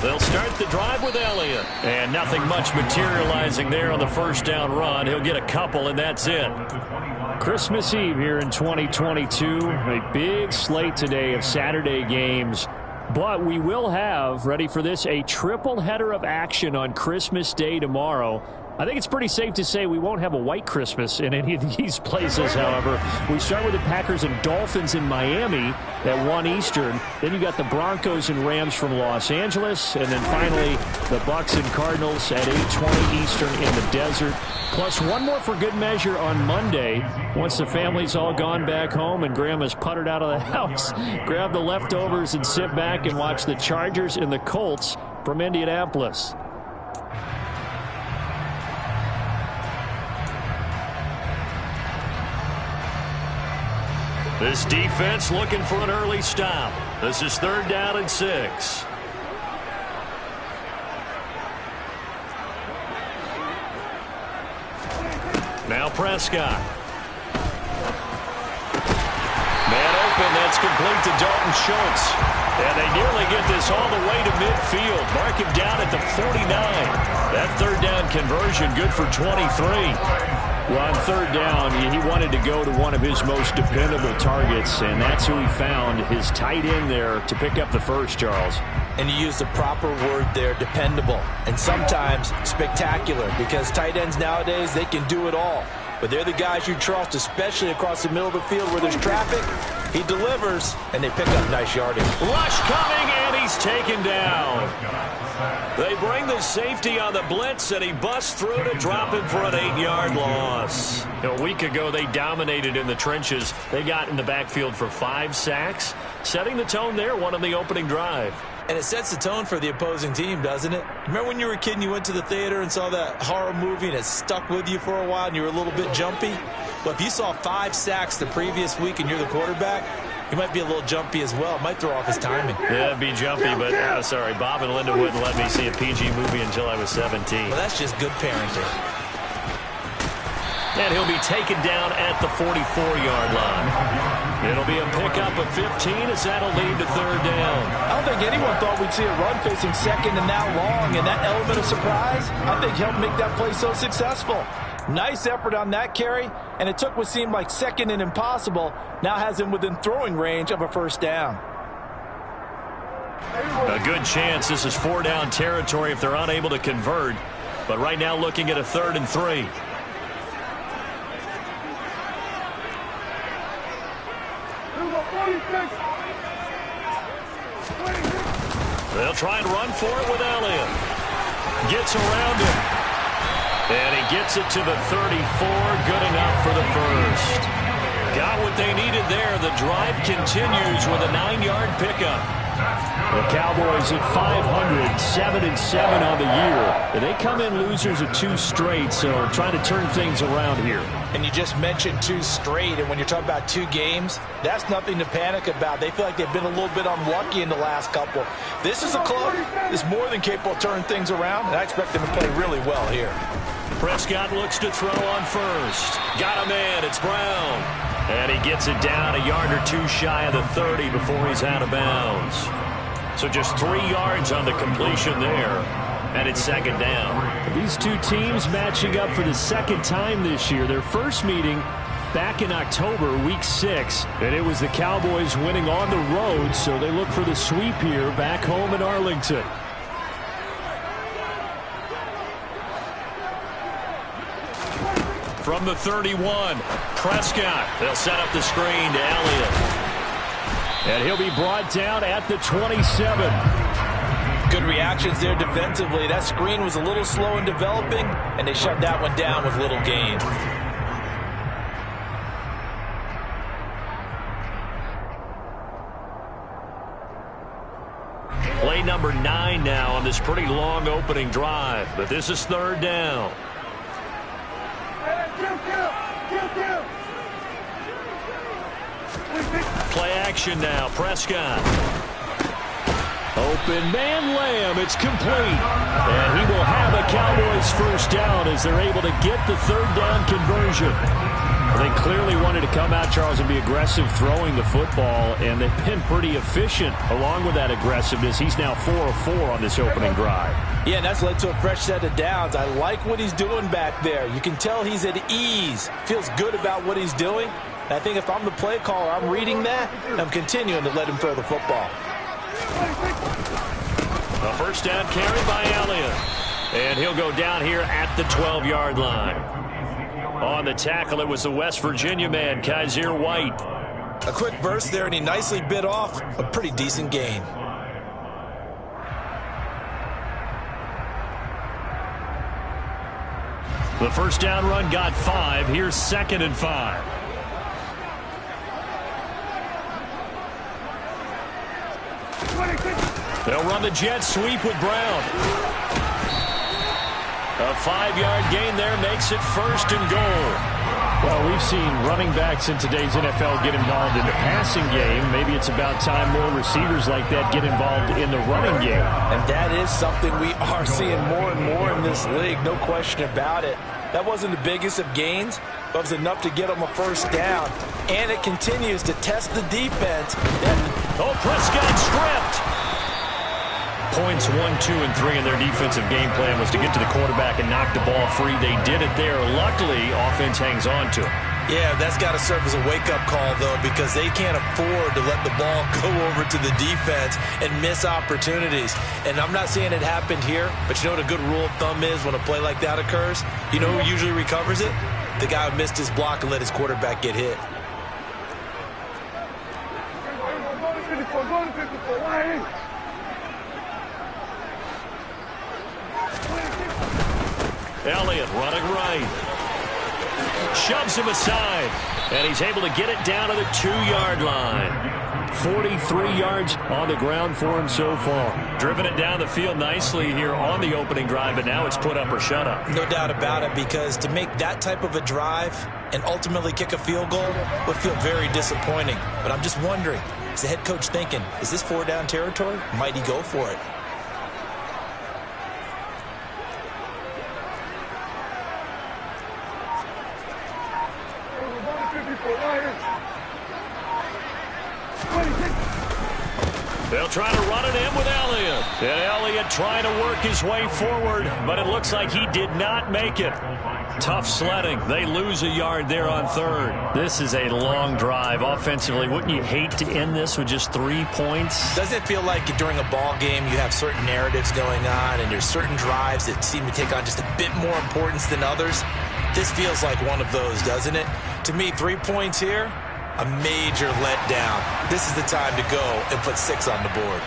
They'll start the drive with Elliott. And nothing much materializing there on the first down run. He'll get a couple, and that's it. Christmas Eve here in 2022. A big slate today of Saturday games. But we will have, ready for this, a triple header of action on Christmas Day tomorrow. I think it's pretty safe to say we won't have a white Christmas in any of these places, however. We start with the Packers and Dolphins in Miami at 1 Eastern. Then you got the Broncos and Rams from Los Angeles. And then finally, the Bucs and Cardinals at 8:20 Eastern in the desert. Plus one more for good measure on Monday. Once the family's all gone back home and Grandma's puttered out of the house, grab the leftovers and sit back and watch the Chargers and the Colts from Indianapolis. This defense looking for an early stop. This is 3rd down and 6. Now Prescott. Man open, that's complete to Dalton Schultz. And they nearly get this all the way to midfield. Mark him down at the 49. That 3rd down conversion good for 23. Well, on 3rd down, he wanted to go to one of his most dependable targets, and that's who he found, his tight end there, to pick up the first, Charles. And you use the proper word there, dependable, and sometimes spectacular, because tight ends nowadays, they can do it all. But they're the guys you trust, especially across the middle of the field where there's traffic. He delivers, and they pick up nice yardage. Rush coming, and he's taken down. They bring the safety on the blitz, and he busts through to drop him for an 8-yard loss. A week ago, they dominated in the trenches. They got in the backfield for 5 sacks, setting the tone there, one on the opening drive. And it sets the tone for the opposing team, doesn't it? Remember when you were a kid and you went to the theater and saw that horror movie and it stuck with you for a while and you were a little bit jumpy? Well, if you saw 5 sacks the previous week and you're the quarterback, he might be a little jumpy as well. It might throw off his timing. Yeah, it'd be jumpy, but sorry, Bob and Linda wouldn't let me see a PG movie until I was 17. Well, that's just good parenting. And he'll be taken down at the 44-yard line. It'll be a pickup of 15 as that'll lead to 3rd down. I don't think anyone thought we'd see a run facing 2nd and that long, and that element of surprise, I think, helped make that play so successful. Nice effort on that carry, and it took what seemed like 2nd and impossible, now has him within throwing range of a 1st down. A good chance this is 4-down territory if they're unable to convert, but right now looking at a 3rd and 3. They'll try and run for it with Elliott. Gets around him. And he gets it to the 34. Good enough for the first. Got what they needed there. The drive continues with a 9-yard pickup. The Cowboys at 500, 7-7 on the year. They come in losers of 2 straight, so trying to turn things around here. And you just mentioned 2 straight, and when you're talking about 2 games, that's nothing to panic about. They feel like they've been a little bit unlucky in the last couple. This is a club that's more than capable of turning things around, and I expect them to play really well here. Prescott looks to throw on first. Got a man. It's Brown. And he gets it down a yard or 2 shy of the 30 before he's out of bounds. So just 3 yards on the completion there. And it's 2nd down. These 2 teams matching up for the 2nd time this year. Their first meeting back in October, week 6. And it was the Cowboys winning on the road, so they look for the sweep here back home in Arlington. From the 31, Prescott. They'll set up the screen to Elliott. And he'll be brought down at the 27. Good reactions there defensively. That screen was a little slow in developing, and they shut that one down with little gain. Play number 9 now on this pretty long opening drive. But this is 3rd down. Play action now. Prescott. Open man Lamb. It's complete. And he will have a Cowboys first down as they're able to get the third down conversion. They clearly wanted to come out, Charles, and be aggressive throwing the football, and they've been pretty efficient along with that aggressiveness. He's now 4 of 4 on this opening drive. Yeah, and that's led to a fresh set of downs. I like what he's doing back there. You can tell he's at ease, feels good about what he's doing. I think if I'm the play caller, I'm reading that, and I'm continuing to let him throw the football. A first down carry by Elliott. And he'll go down here at the 12-yard line. On the tackle, it was the West Virginia man, Kaiser White. A quick burst there, and he nicely bit off a pretty decent gain. The first down run got 5. Here's 2nd and 5. They'll run the jet sweep with Brown. A 5-yard gain there makes it 1st and goal. Well, we've seen running backs in today's NFL get involved in the passing game. Maybe it's about time more receivers like that get involved in the running game. And that is something we are seeing more and more in this league, no question about it. That wasn't the biggest of gains, but it was enough to get them a first down. And it continues to test the defense. Prescott stripped. Points 1, 2, and 3 in their defensive game plan was to get to the quarterback and knock the ball free. They did it there. Luckily, offense hangs on to it. Yeah, that's got to serve as a wake-up call, though, because they can't afford to let the ball go over to the defense and miss opportunities. And I'm not saying it happened here, but you know what a good rule of thumb is when a play like that occurs? You know who usually recovers it? The guy who missed his block and let his quarterback get hit. Elliott running right. Shoves him aside. And he's able to get it down to the 2-yard line. 43 yards on the ground for him so far. Driven it down the field nicely here on the opening drive, but now it's put up or shut up. No doubt about it, because to make that type of a drive and ultimately kick a field goal would feel very disappointing. But I'm just wondering, is the head coach thinking, is this 4-down territory? Might he go for it? They'll try to run it in with Elliott. And Elliott trying to work his way forward, but it looks like he did not make it. Tough sledding. They lose a yard there on 3rd. This is a long drive. Offensively, wouldn't you hate to end this with just 3 points? Doesn't it feel like during a ball game you have certain narratives going on and there's certain drives that seem to take on just a bit more importance than others? This feels like one of those, doesn't it? To me, 3 points here, a major letdown. This is the time to go and put 6 on the board.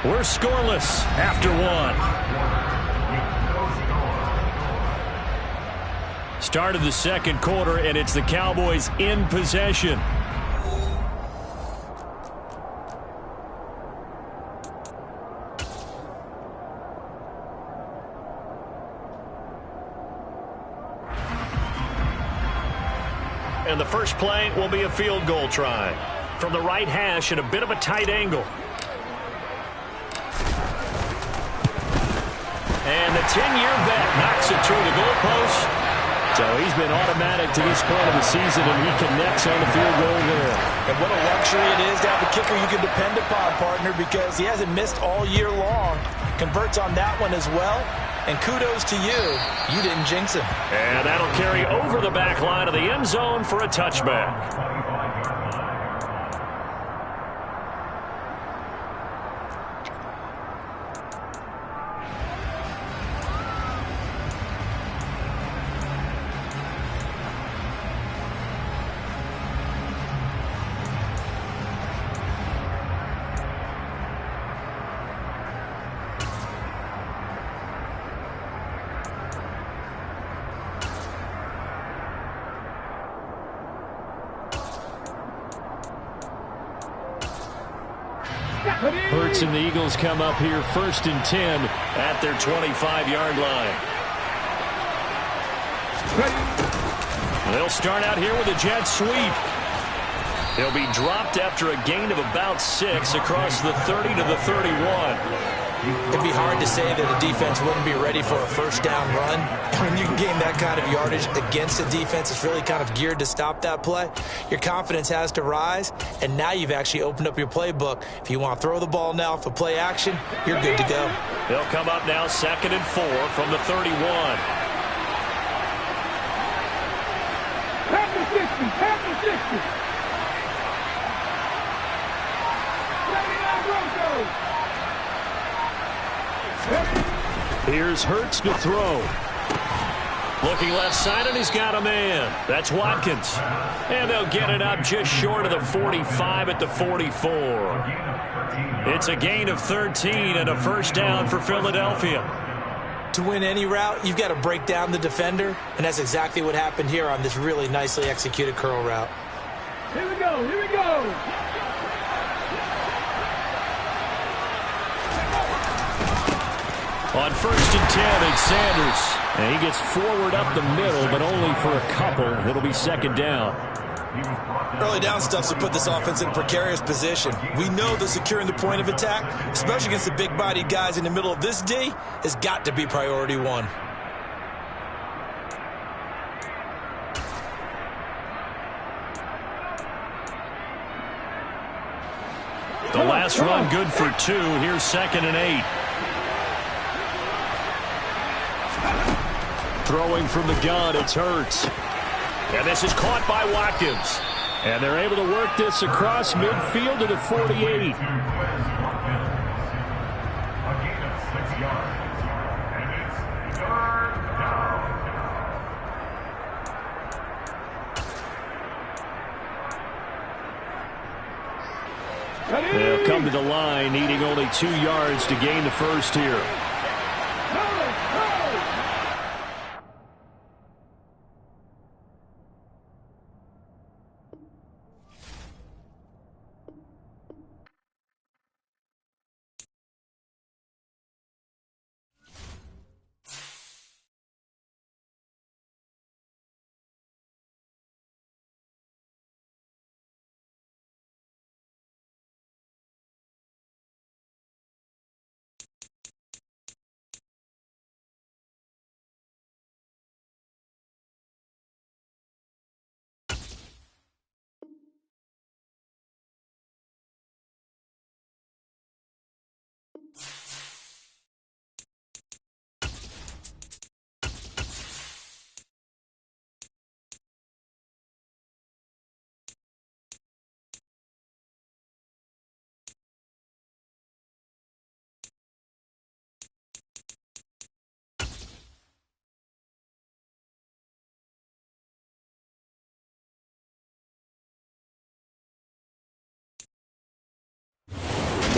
We're scoreless after 1. Start of the 2nd quarter, and it's the Cowboys in possession. And the first play will be a field goal try. From the right hash at a bit of a tight angle. And the 10-year vet knocks it through the goalpost. So he's been automatic to this point of the season, and he connects on the field goal there. And what a luxury it is to have a kicker you can depend upon, partner, because he hasn't missed all year long. Converts on that one as well. And kudos to you. You didn't jinx him. And that'll carry over the back line of the end zone for a touchback. Hurts and the Eagles come up here 1st and 10 at their 25-yard line. They'll start out here with a jet sweep. He'll be dropped after a gain of about 6 across the 30 to the 31. It'd be hard to say that a defense wouldn't be ready for a first down run. When you can gain that kind of yardage against a defense that's really kind of geared to stop that play, your confidence has to rise, and now you've actually opened up your playbook. If you want to throw the ball now for play action, you're good to go. They'll come up now 2nd and 4 from the 31. Pass the 60. Here's Hurts to throw. Looking left side, and he's got a man. That's Watkins. And they'll get it up just short of the 45 at the 44. It's a gain of 13 and a first down for Philadelphia. To win any route, you've got to break down the defender, and that's exactly what happened here on this really nicely executed curl route. Here we go. On 1st and 10, it's Sanders. And he gets forward up the middle, but only for a couple. It'll be 2nd down. Early down stuff's to put this offense in a precarious position. We know that securing the point of attack, especially against the big-bodied guys in the middle of this D, has got to be priority one. The last run good for 2. Here's 2nd and 8. Throwing from the gun, it's Hurts. And this is caught by Watkins. And they're able to work this across midfield to the 48. They'll come to the line, needing only 2 yards to gain the first here.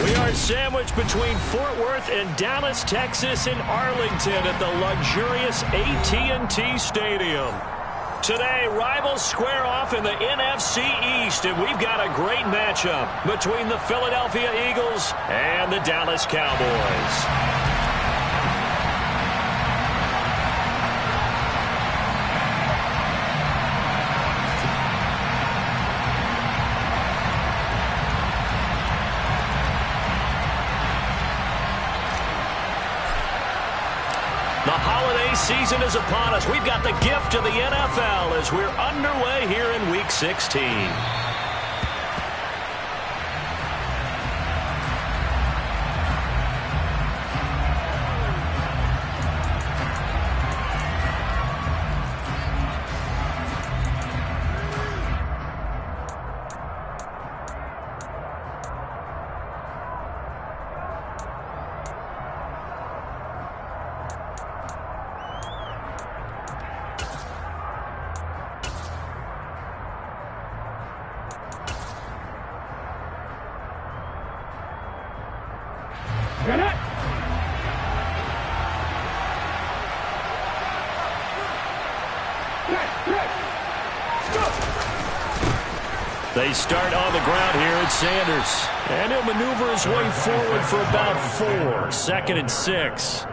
We are sandwiched between Fort Worth and Dallas, Texas, and Arlington at the luxurious AT&T Stadium. Today, rivals square off in the NFC East, and we've got a great matchup between the Philadelphia Eagles and the Dallas Cowboys. The holiday season is upon us. We've got the gift of the NFL as we're underway here in Week 16. They start on the ground here at Sanders. And he'll maneuver his way forward for about 4. 2nd and 6.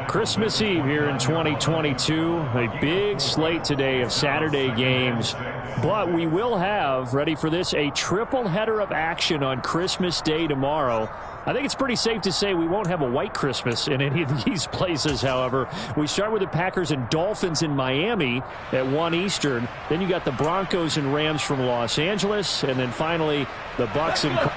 Christmas Eve here in 2022. A big slate today of Saturday games. But we will have, ready for this, a triple header of action on Christmas Day tomorrow. I think it's pretty safe to say we won't have a white Christmas in any of these places, however. We start with the Packers and Dolphins in Miami at 1 Eastern. Then you got the Broncos and Rams from Los Angeles. And then finally, the Bucs and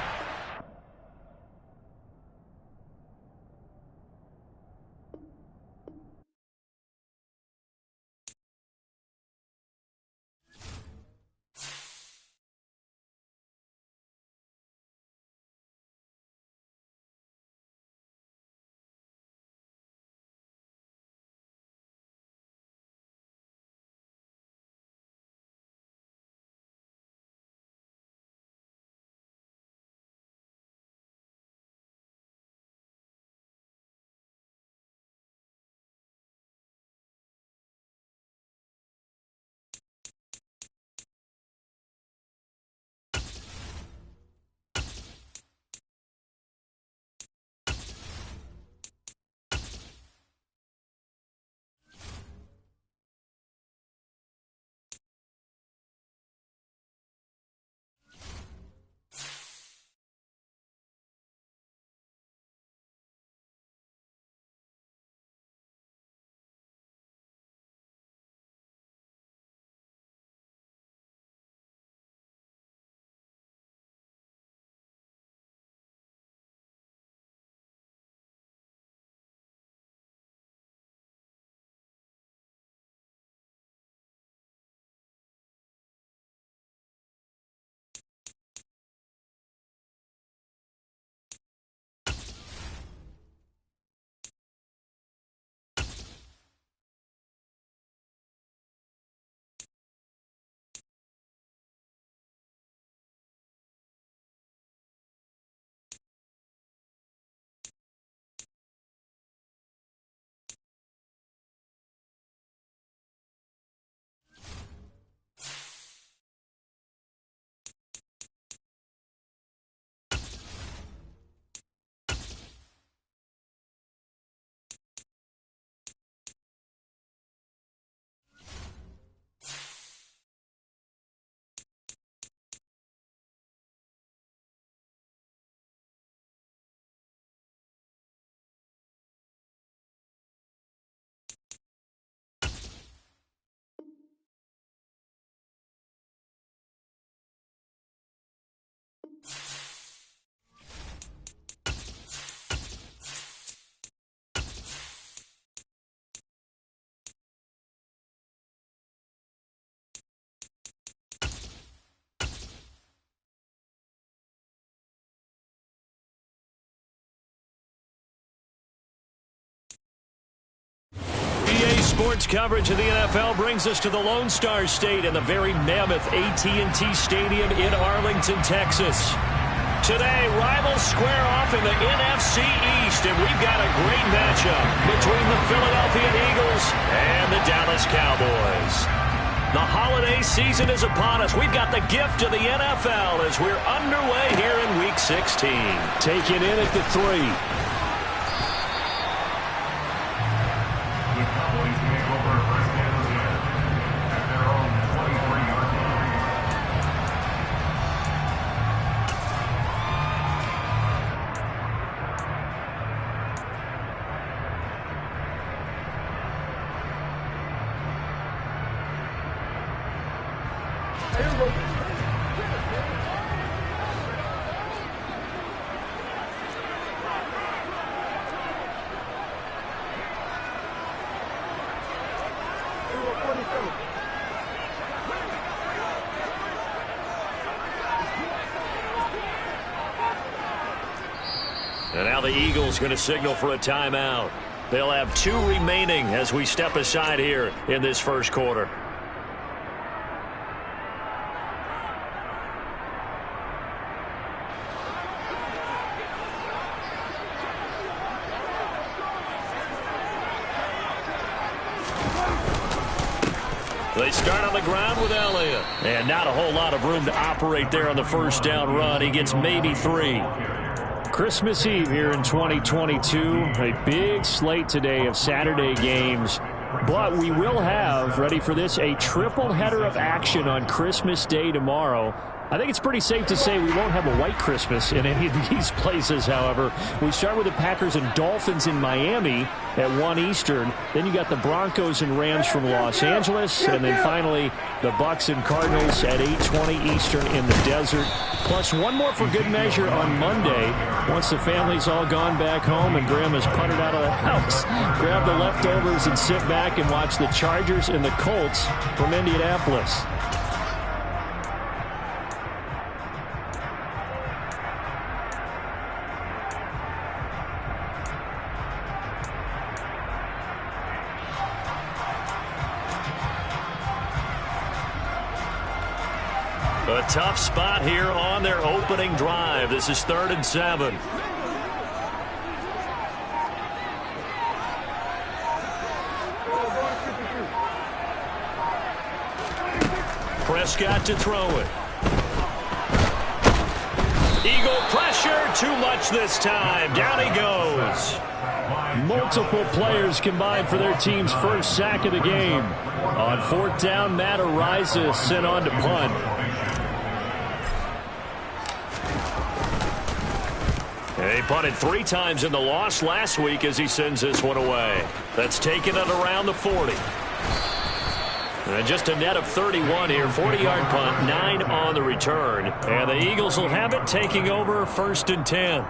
Sports coverage of the NFL brings us to the Lone Star State and the very mammoth AT&T Stadium in Arlington, Texas. Today, rivals square off in the NFC East, and we've got a great matchup between the Philadelphia Eagles and the Dallas Cowboys. The holiday season is upon us. We've got the gift of the NFL as we're underway here in Week 16. taking in at the 3. And now the Eagles going to signal for a timeout. They'll have 2 remaining as we step aside here in this first quarter. They start on the ground with Elliott. And not a whole lot of room to operate there on the first down run. He gets maybe 3. Christmas Eve here in 2022. A big slate today of Saturday games. But we will have, ready for this, a triple header of action on Christmas Day tomorrow. I think it's pretty safe to say we won't have a white Christmas in any of these places, however. We start with the Packers and Dolphins in Miami at 1 Eastern. Then you got the Broncos and Rams from Los Angeles. And then finally, the Bucks and Cardinals at 8:20 Eastern in the desert. Plus one more for good measure on Monday. Once the family's all gone back home and Grandma's puttered out of the house, grab the leftovers and sit back and watch the Chargers and the Colts from Indianapolis. A tough spot here on their opening drive. This is 3rd and 7. Prescott to throw it. Eagle pressure, too much this time. Down he goes. Multiple players combined for their team's first sack of the game. On 4th down, Matt Ariza sent on to punt. He punted 3 times in the loss last week as he sends this one away. That's taken it around the 40. And just a net of 31 here. 40-yard punt, 9 on the return. And the Eagles will have it, taking over 1st and 10.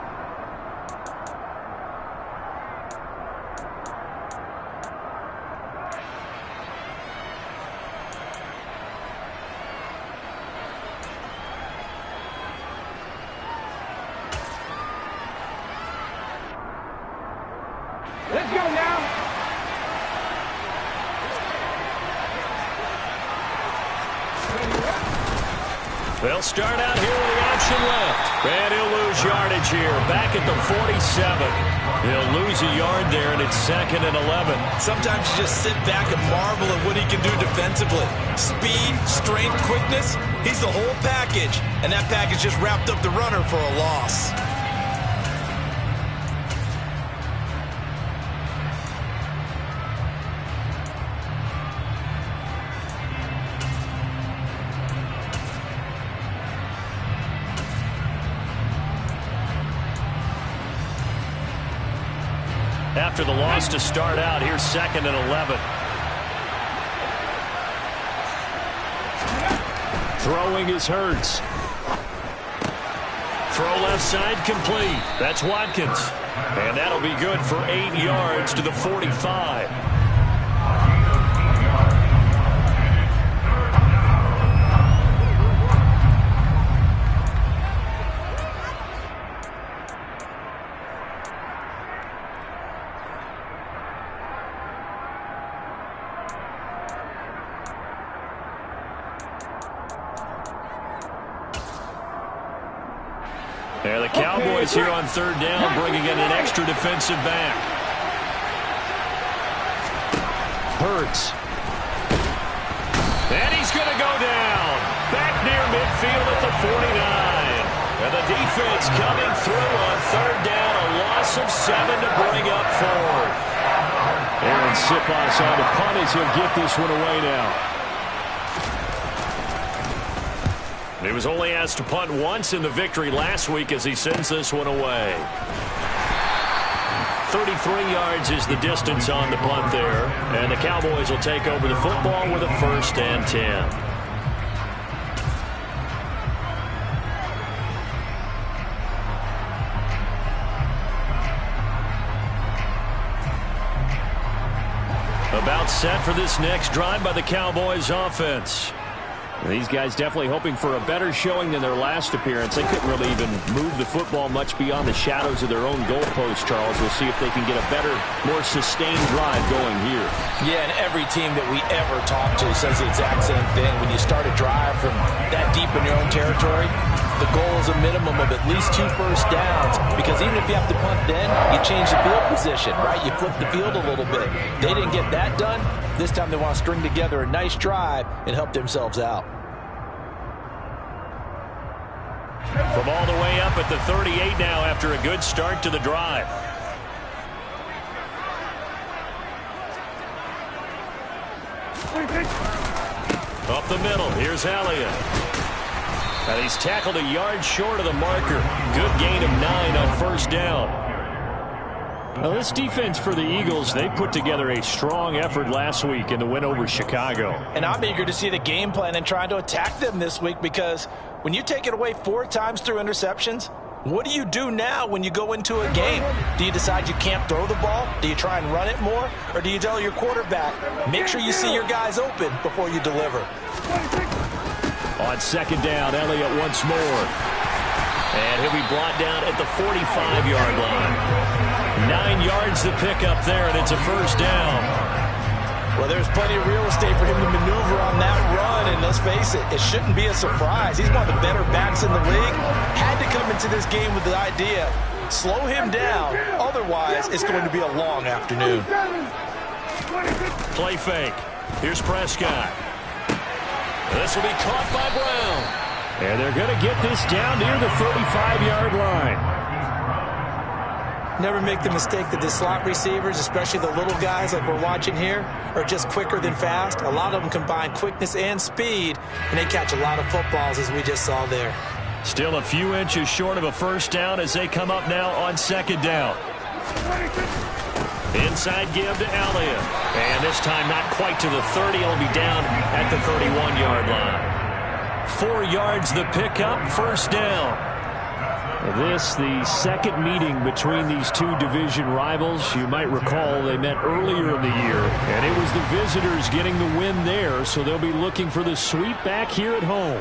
Let's go now. They'll start out here with the option left. And he'll lose yardage here. Back at the 47. He'll lose a yard there, and it's 2nd and 11. Sometimes you just sit back and marvel at what he can do defensively. Speed, strength, quickness. He's the whole package. And that package just wrapped up the runner for a loss. After the loss to start out, here's 2nd and 11. Throwing is Hurts. Throw left side complete. That's Watkins. And that'll be good for 8 yards to the 45. And the Cowboys here on 3rd down, bringing in an extra defensive back. Hurts. And he's going to go down. Back near midfield at the 49. And the defense coming through on 3rd down. A loss of 7 to bring up 4th. Aaron Sipas on to punt as he'll get this one away now. He was only asked to punt once in the victory last week as he sends this one away. 33 yards is the distance on the punt there. And the Cowboys will take over the football with a 1st and 10. About set for this next drive by the Cowboys offense. These guys definitely hoping for a better showing than their last appearance. They couldn't really even move the football much beyond the shadows of their own goalpost, Charles. We'll see if they can get a better, more sustained drive going here. Yeah, and every team that we ever talk to says the exact same thing. When you start a drive from that deep in your own territory, the goal is a minimum of at least 2 first downs, because even if you have to punt then, you change the field position, right? You flip the field a little bit. They didn't get that done. This time they want to string together a nice drive and help themselves out. From all the way up at the 38 now after a good start to the drive. Up the middle, here's Elliott. And he's tackled a yard short of the marker. Good gain of 9 on first down. Well, this defense for the Eagles, they put together a strong effort last week in the win over Chicago. And I'm eager to see the game plan and trying to attack them this week, because when you take it away 4 times through interceptions, what do you do now when you go into a game? Do you decide you can't throw the ball? Do you try and run it more? Or do you tell your quarterback, make sure you see your guys open before you deliver? On second down, Elliott once more. And he'll be brought down at the 45-yard line. 9 yards to pick up there, and it's a first down. Well, there's plenty of real estate for him to maneuver on that run, and let's face it, it shouldn't be a surprise. He's one of the better backs in the league. Had to come into this game with the idea, slow him down, otherwise it's going to be a long afternoon. Play fake. Here's Prescott. This will be caught by Brown. And they're going to get this down near the 35-yard line. Never make the mistake that the slot receivers, especially the little guys like we're watching here, are just quicker than fast. A lot of them combine quickness and speed, and they catch a lot of footballs, as we just saw there. Still a few inches short of a first down as they come up now on second down. Inside give to Elliott. And this time not quite to the 30. He'll be down at the 31-yard line. 4 yards the pickup, first down. This, the second meeting between these two division rivals. You might recall they met earlier in the year, and it was the visitors getting the win there, so they'll be looking for the sweep back here at home.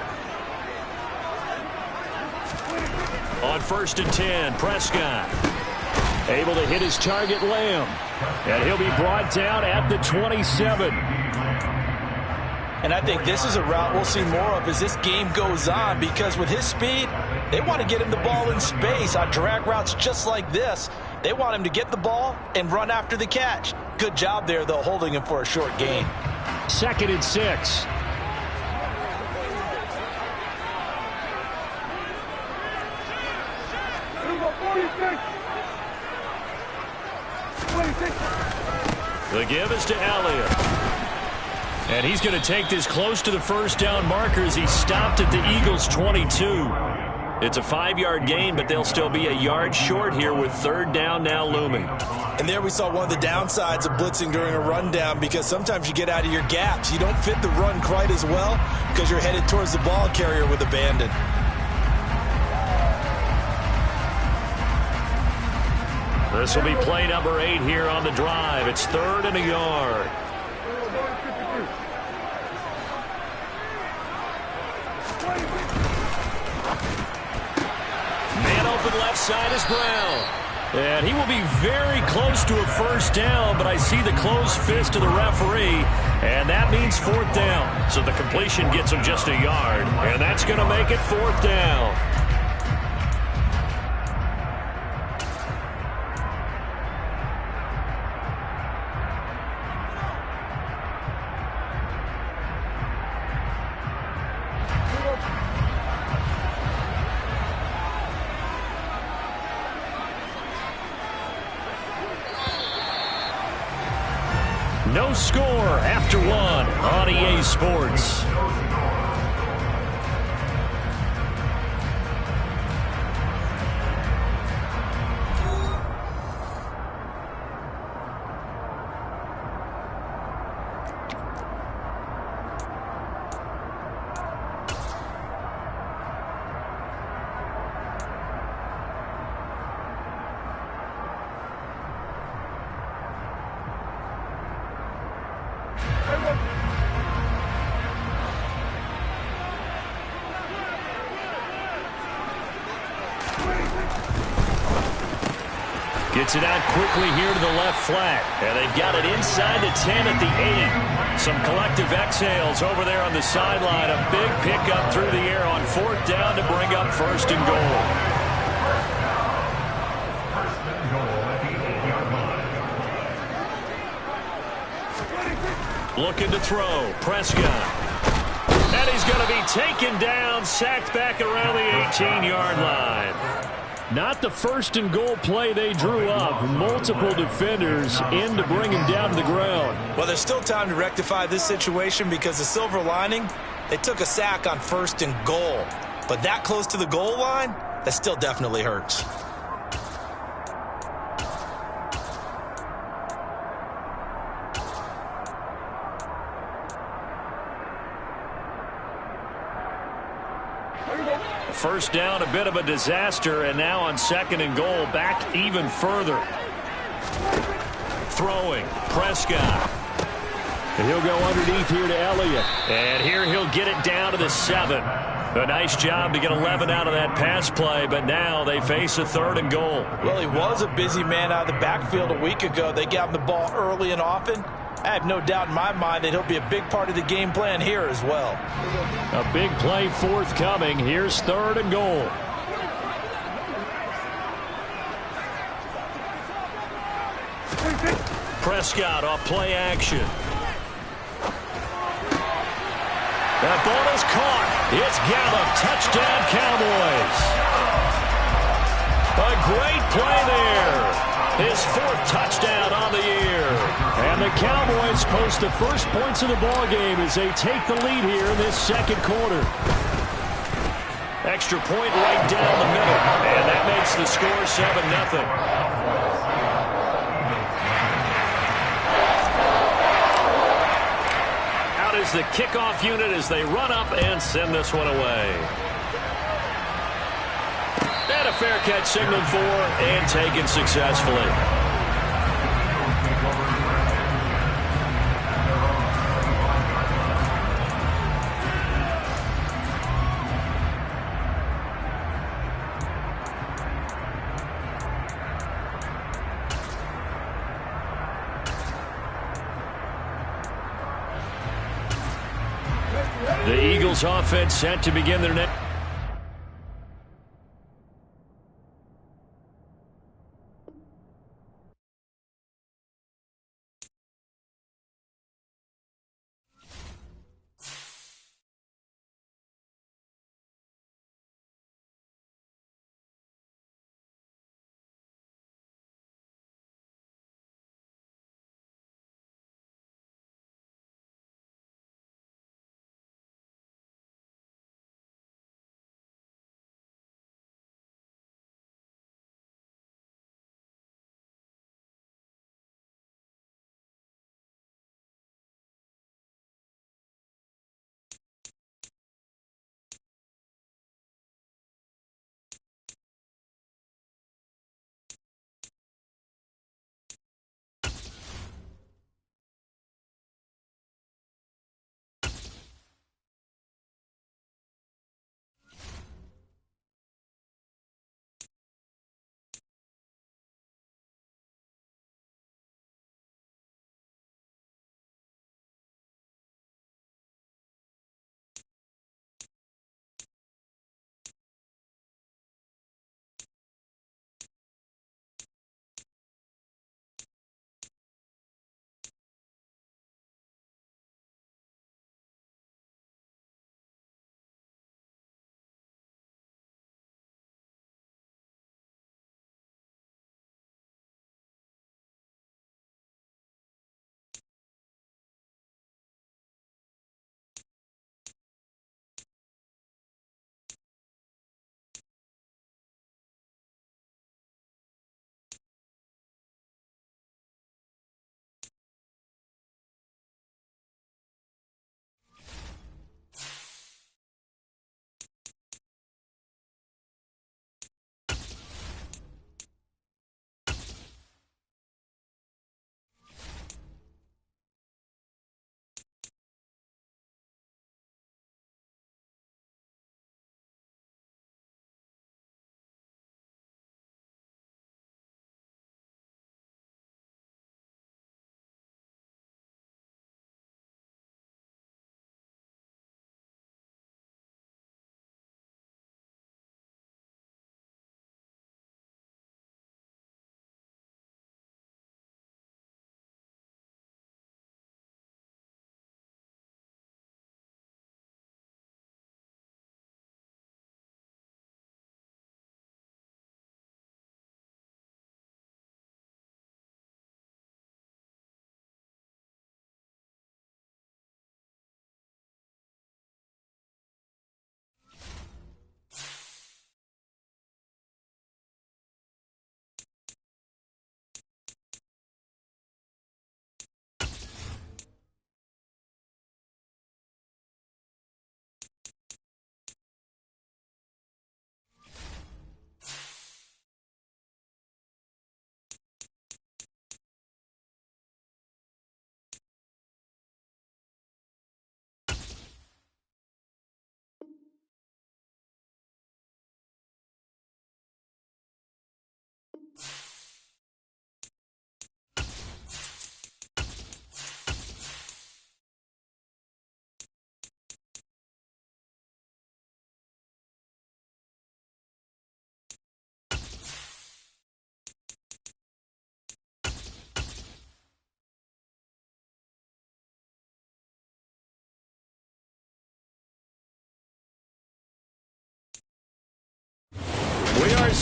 On first and 10, Prescott. Able to hit his target, Lamb. And he'll be brought down at the 27. And I think this is a route we'll see more of as this game goes on, because with his speed, they want to get him the ball in space on drag routes just like this. They want him to get the ball and run after the catch. Good job there, though, holding him for a short gain. 2nd and 6. The give is to Elliott. And he's going to take this close to the first down marker as he stopped at the Eagles' 22. It's a 5-yard gain, but they'll still be a yard short here with third down now looming. And there we saw one of the downsides of blitzing during a rundown, because sometimes you get out of your gaps. You don't fit the run quite as well because you're headed towards the ball carrier with abandon. This will be play number 8 here on the drive. It's 3rd and a yard. Man open left side is Brown. And he will be very close to a first down, but I see the closed fist of the referee, and that means 4th down. So the completion gets him just a yard, and that's going to make it 4th down. No score after 1 on EA Sports. Gets it out quickly here to the left flat. And they've got it inside the 10 at the 8. Some collective exhales over there on the sideline. A big pickup through the air on 4th down to bring up 1st and goal. Looking to throw. Prescott. And he's going to be taken down, sacked back around the 18-yard line. Not the first and goal play they drew up. Multiple defenders in to bring him down to the ground. Well, there's still time to rectify this situation because the silver lining, they took a sack on first and goal. But that close to the goal line, that still definitely hurts. First down, a bit of a disaster, and now on second and goal, back even further. Throwing, Prescott. And he'll go underneath here to Elliott. And here he'll get it down to the 7. A nice job to get 11 out of that pass play, but now they face a third and goal. Well, he was a busy man out of the backfield a week ago. They got him the ball early and often. I have no doubt in my mind that he'll be a big part of the game plan here as well. A big play forthcoming. Here's third and goal. Prescott off play action. That ball is caught. It's Gallup. Touchdown, Cowboys. A great play there. His 4th touchdown on the year. And the Cowboys post the first points of the ball game as they take the lead here in this second quarter. Extra point right down the middle. And that makes the score 7-0. Out is the kickoff unit as they run up and send this one away. And a fair catch signaled for and taken successfully. The Eagles offense set to begin their next.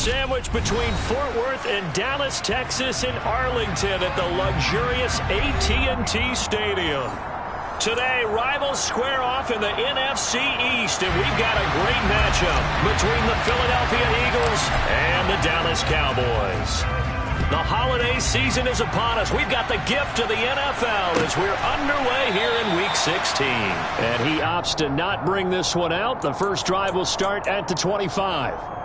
sandwiched between Fort Worth and Dallas, Texas, and Arlington at the luxurious AT&T Stadium. Today, rivals square off in the NFC East, and we've got a great matchup between the Philadelphia Eagles and the Dallas Cowboys. The holiday season is upon us. We've got the gift of the NFL as we're underway here in Week 16. And he opts to not bring this one out. The first drive will start at the 25.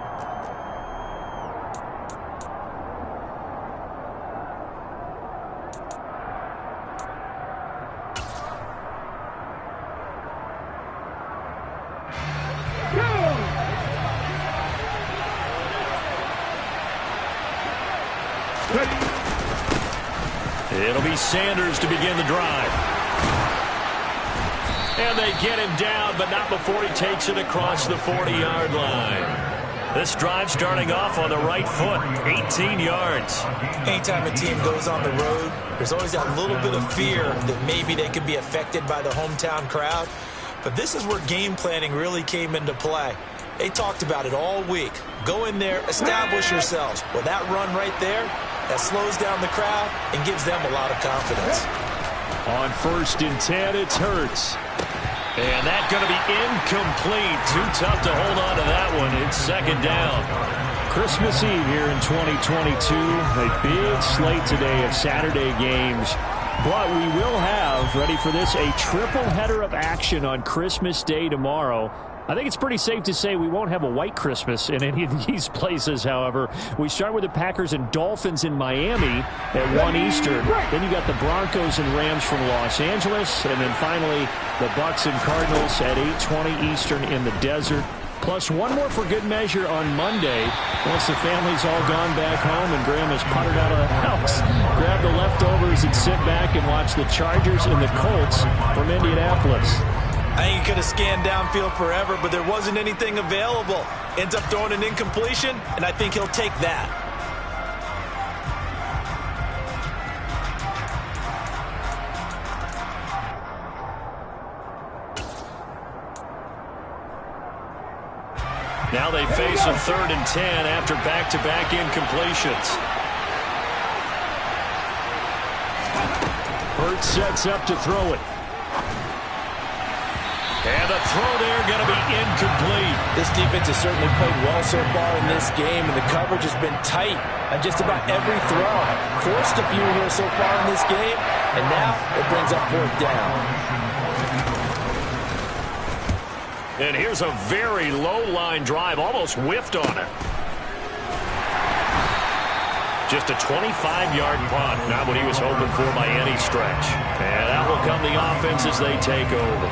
It'll be Sanders to begin the drive. And they get him down, but not before he takes it across the 40-yard line. This drive starting off on the right foot, 18 yards. Anytime a team goes on the road, there's always that little bit of fear that maybe they could be affected by the hometown crowd. But this is where game planning really came into play. They talked about it all week. Go in there, establish yourselves. Well, that run right there, that slows down the crowd and gives them a lot of confidence. On 1st and 10, it's Hurts. And that's going to be incomplete. Too tough to hold on to that one. It's 2nd down. Christmas Eve here in 2022. A big slate today of Saturday games. But we will have, ready for this, a triple header of action on Christmas Day tomorrow. I think it's pretty safe to say we won't have a white Christmas in any of these places, however. We start with the Packers and Dolphins in Miami at 1 Eastern. Then you got the Broncos and Rams from Los Angeles. And then finally, the Bucs and Cardinals at 8:20 Eastern in the desert. Plus one more for good measure on Monday. Once the family's all gone back home and Grandma's pottered out of the house, grab the leftovers and sit back and watch the Chargers and the Colts from Indianapolis. I think he could have scanned downfield forever, but there wasn't anything available. Ends up throwing an incompletion, and I think he'll take that. Now they face a 3rd and 10 after back-to-back incompletions. Hurts sets up to throw it. And the throw there going to be incomplete. This defense has certainly played well so far in this game, and the coverage has been tight on just about every throw. Forced a few here so far in this game, and now it brings up 4th down. And here's a very low-line drive, almost whiffed on it. Just a 25-yard punt, not what he was hoping for by any stretch. And that will come the offense as they take over.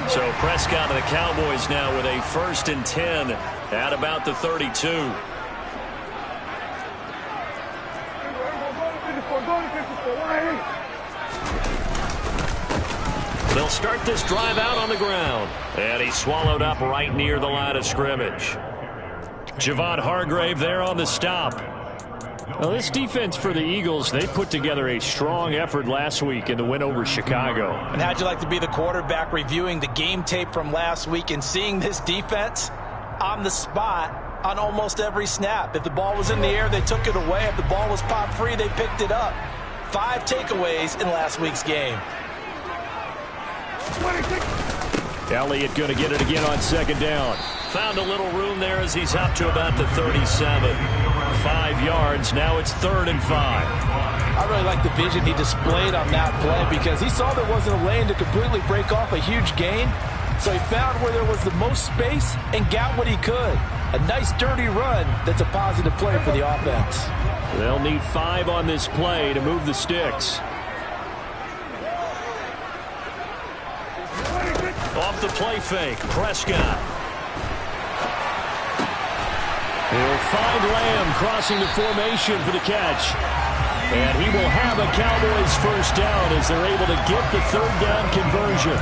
So Prescott and the Cowboys now with a 1st and 10 at about the 32. They'll start this drive out on the ground. And he's swallowed up right near the line of scrimmage. Javon Hargrave there on the stop. Well, this defense for the Eagles, they put together a strong effort last week in the win over Chicago. And how'd you like to be the quarterback reviewing the game tape from last week and seeing this defense on the spot on almost every snap? If the ball was in the air, they took it away. If the ball was popped free, they picked it up. 5 takeaways in last week's game. Elliott going to get it again on 2nd down. Found a little room there as he's up to about the 37. 5 yards. Now it's 3rd and 5. I really like the vision he displayed on that play because he saw there wasn't a lane to completely break off a huge gain. So he found where there was the most space and got what he could. A nice dirty run that's a positive play for the offense. They'll need 5 on this play to move the sticks. Off the play fake, Prescott. He'll find Lamb crossing the formation for the catch. And he will have a Cowboys 1st down as they're able to get the 3rd down conversion.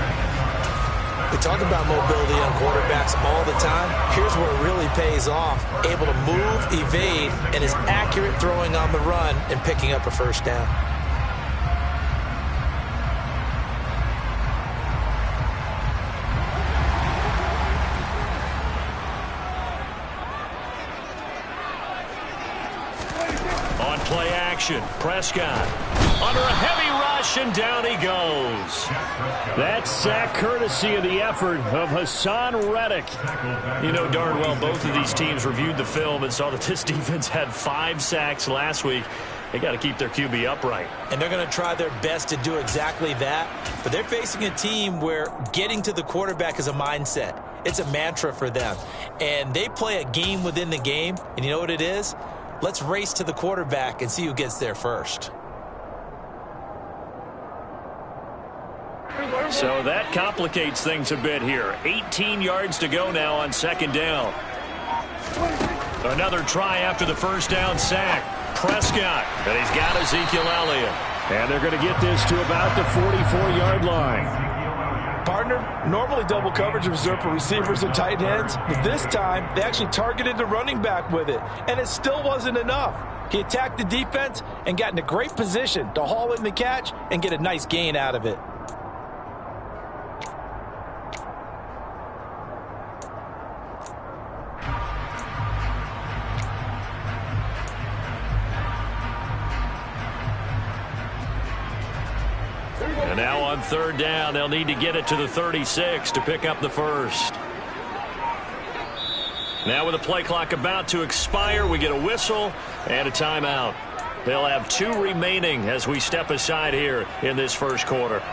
We talk about mobility on quarterbacks all the time. Here's where it really pays off. Able to move, evade, and is accurate throwing on the run and picking up a 1st down. On play action, Prescott under a heavy rush, and down he goes. That sack courtesy of the effort of Hassan Reddick. You know darn well both of these teams reviewed the film and saw that this defense had 5 sacks last week. They got to keep their QB upright. And they're going to try their best to do exactly that. But they're facing a team where getting to the quarterback is a mindset. It's a mantra for them. And they play a game within the game. And you know what it is? Let's race to the quarterback and see who gets there first. So that complicates things a bit here. 18 yards to go now on second down. Another try after the first down sack. Prescott, and he's got Ezekiel Elliott. And they're going to get this to about the 44-yard line. Partner, normally double coverage is reserved for receivers and tight ends, but this time they actually targeted the running back with it, and it still wasn't enough. He attacked the defense and got in a great position to haul in the catch and get a nice gain out of it. And now on third down, they'll need to get it to the 36 to pick up the first. Now with the play clock about to expire, we get a whistle and a timeout. They'll have 2 remaining as we step aside here in this first quarter.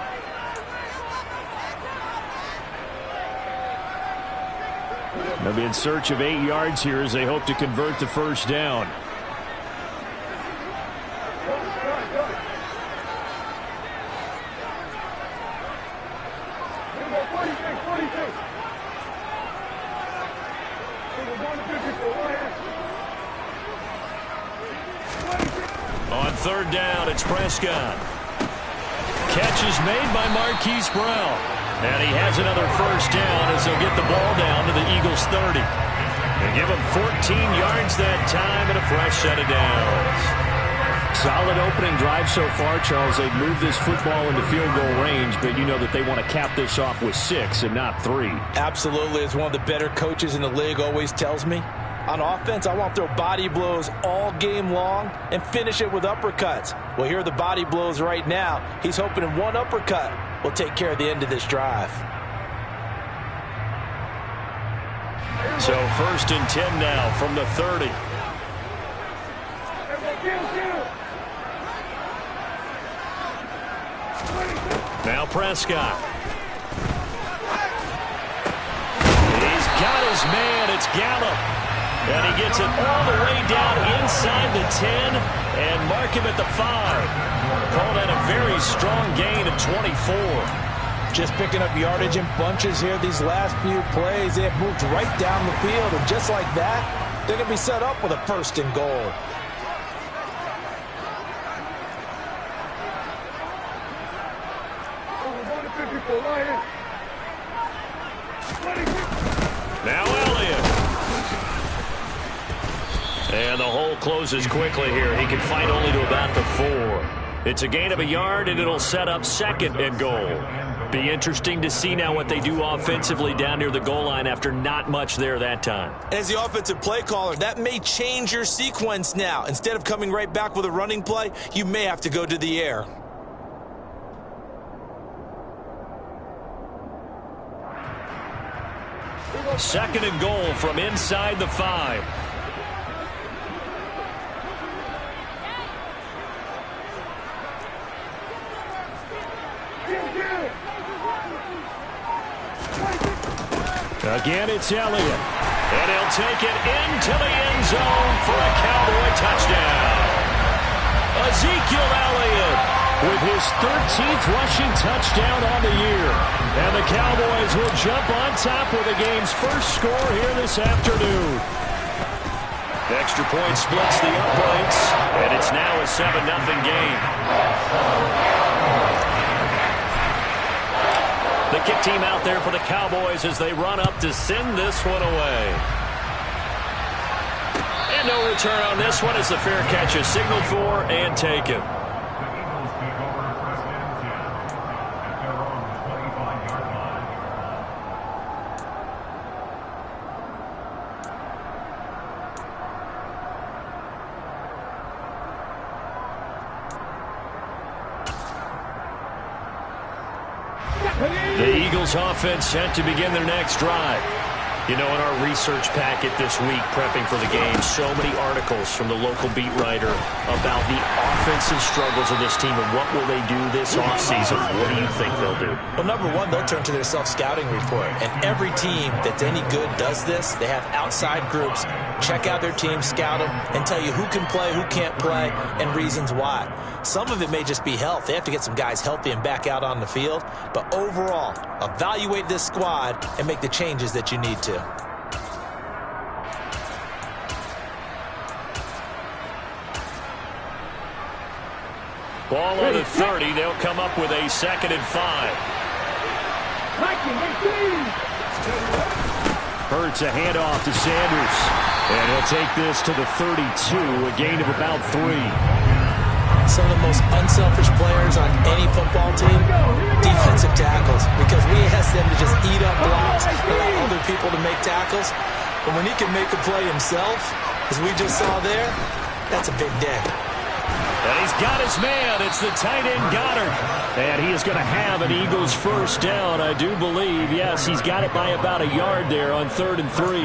They'll be in search of 8 yards here as they hope to convert the first down. On third down, it's Prescott. Catch is made by Marquise Brown. And he has another first down as he'll get the ball down to the Eagles' 30. And give him 14 yards that time and a fresh set of downs. Solid opening drive so far, Charles. They've moved this football into field goal range, but you know that they want to cap this off with 6 and not 3. Absolutely. As one of the better coaches in the league always tells me, on offense, I want to throw body blows all game long and finish it with uppercuts. Well, here are the body blows right now. He's hoping in one uppercut will take care of the end of this drive. So first and 10 now from the 30. Now Prescott. He's got his man. It's Gallup. And he gets it all the way down inside the 10 and mark him at the 5. Call that a very strong gain of 24. Just picking up yardage in bunches here these last few plays. They have moved right down the field, and just like that, they're going to be set up with a first and goal. Now Elliott. And the hole closes quickly here. He can fight only to about the 4. It's a gain of a yard, and it'll set up second and goal. Be interesting to see now what they do offensively down near the goal line after not much there that time. As the offensive play caller, that may change your sequence now. Instead of coming right back with a running play, you may have to go to the air. Second and goal from inside the 5. Again, it's Elliott. And he'll take it into the end zone for a Cowboy touchdown. Ezekiel Elliott with his 13th rushing touchdown on the year. And the Cowboys will jump on top with the game's first score here this afternoon. Extra point splits the uprights, and it's now a 7-0 game. The kick team out there for the Cowboys as they run up to send this one away. And no return on this one as the fair catch is signaled for and taken. Eagles offense set to begin their next drive. You know, in our research packet this week, prepping for the game, so many articles from the local beat writer about the offensive struggles of this team and what will they do this offseason. What do you think they'll do? Well, number one, they'll turn to their self-scouting report. And every team that's any good does this. They have outside groups check out their team, scout them, and tell you who can play, who can't play, and reasons why. Some of it may just be health. They have to get some guys healthy and back out on the field. But overall, evaluate this squad and make the changes that you need to. Ball on the 30. They'll come up with a 2nd and 5. Hurts a handoff to Sanders. And he'll take this to the 32, a gain of about 3. Some of the most unselfish players on any football team, defensive tackles, because we ask them to just eat up blocks, allow other people to make tackles. But when he can make a play himself, as we just saw there, that's a big day. And he's got his man. It's the tight end Goddard. And he is going to have an Eagles first down, I do believe. Yes, he's got it by about a yard there on 3rd and 3.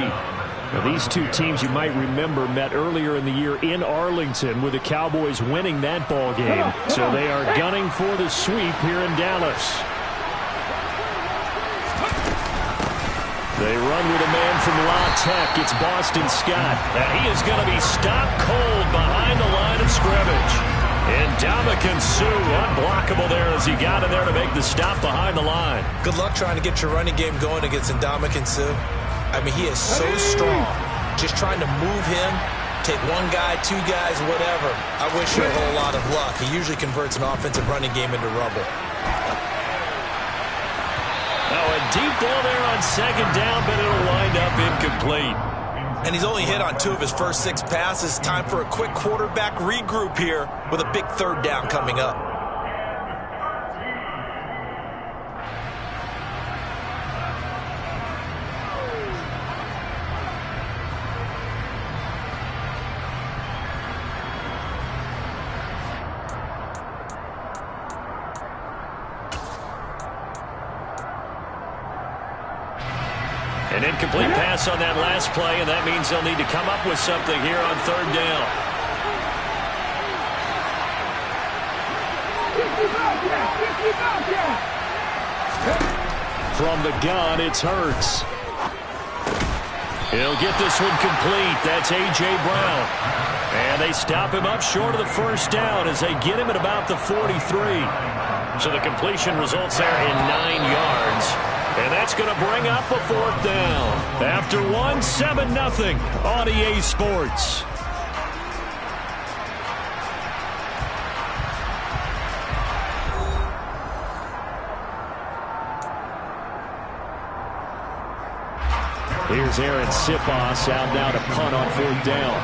Now, these two teams, you might remember, met earlier in the year in Arlington with the Cowboys winning that ball game. So they are gunning for the sweep here in Dallas. They run with a man from La Tech. It's Boston Scott. And he is going to be stopped cold behind the line of scrimmage. And Ndamukong Suh, unblockable there as he got in there to make the stop behind the line. Good luck trying to get your running game going against Ndamukong Suh. I mean, he is so strong. Just trying to move him, take one guy, two guys, whatever. I wish you a whole lot of luck. He usually converts an offensive running game into rubble. Now a deep ball there on 2nd down, but it'll wind up incomplete. And he's only hit on 2 of his first 6 passes. Time for a quick quarterback regroup here with a big 3rd down coming up. An incomplete pass on that last play, and that means they'll need to come up with something here on 3rd down. From the gun, it's Hurts. He'll get this one complete. That's A.J. Brown. And they stop him up short of the first down as they get him at about the 43. So the completion results there in 9 yards. And that's going to bring up a 4th down. After 1, 7-0 on EA Sports. Here's Aaron Sipos out now to punt on 4th down.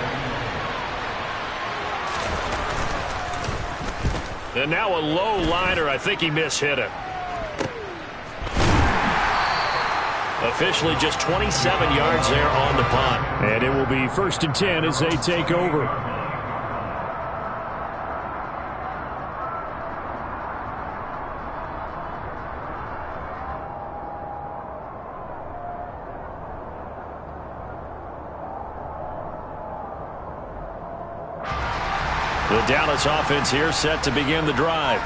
And now a low liner. I think he mishit it. Officially just 27 yards there on the punt. And it will be 1st and 10 as they take over. The Dallas offense here set to begin the drive.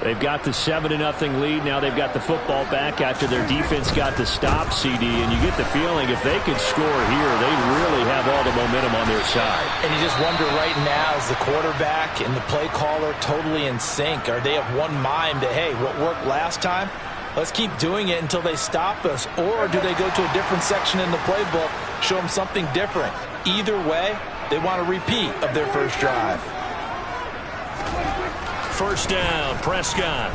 They've got the 7-0 lead. Now they've got the football back after their defense got the stop, CD. And you get the feeling if they could score here, they really have all the momentum on their side. And you just wonder right now, is the quarterback and the play caller totally in sync? Are they of one mind that, hey, what worked last time? Let's keep doing it until they stop us. Or do they go to a different section in the playbook, show them something different? Either way, they want a repeat of their first drive. 1st down, Prescott.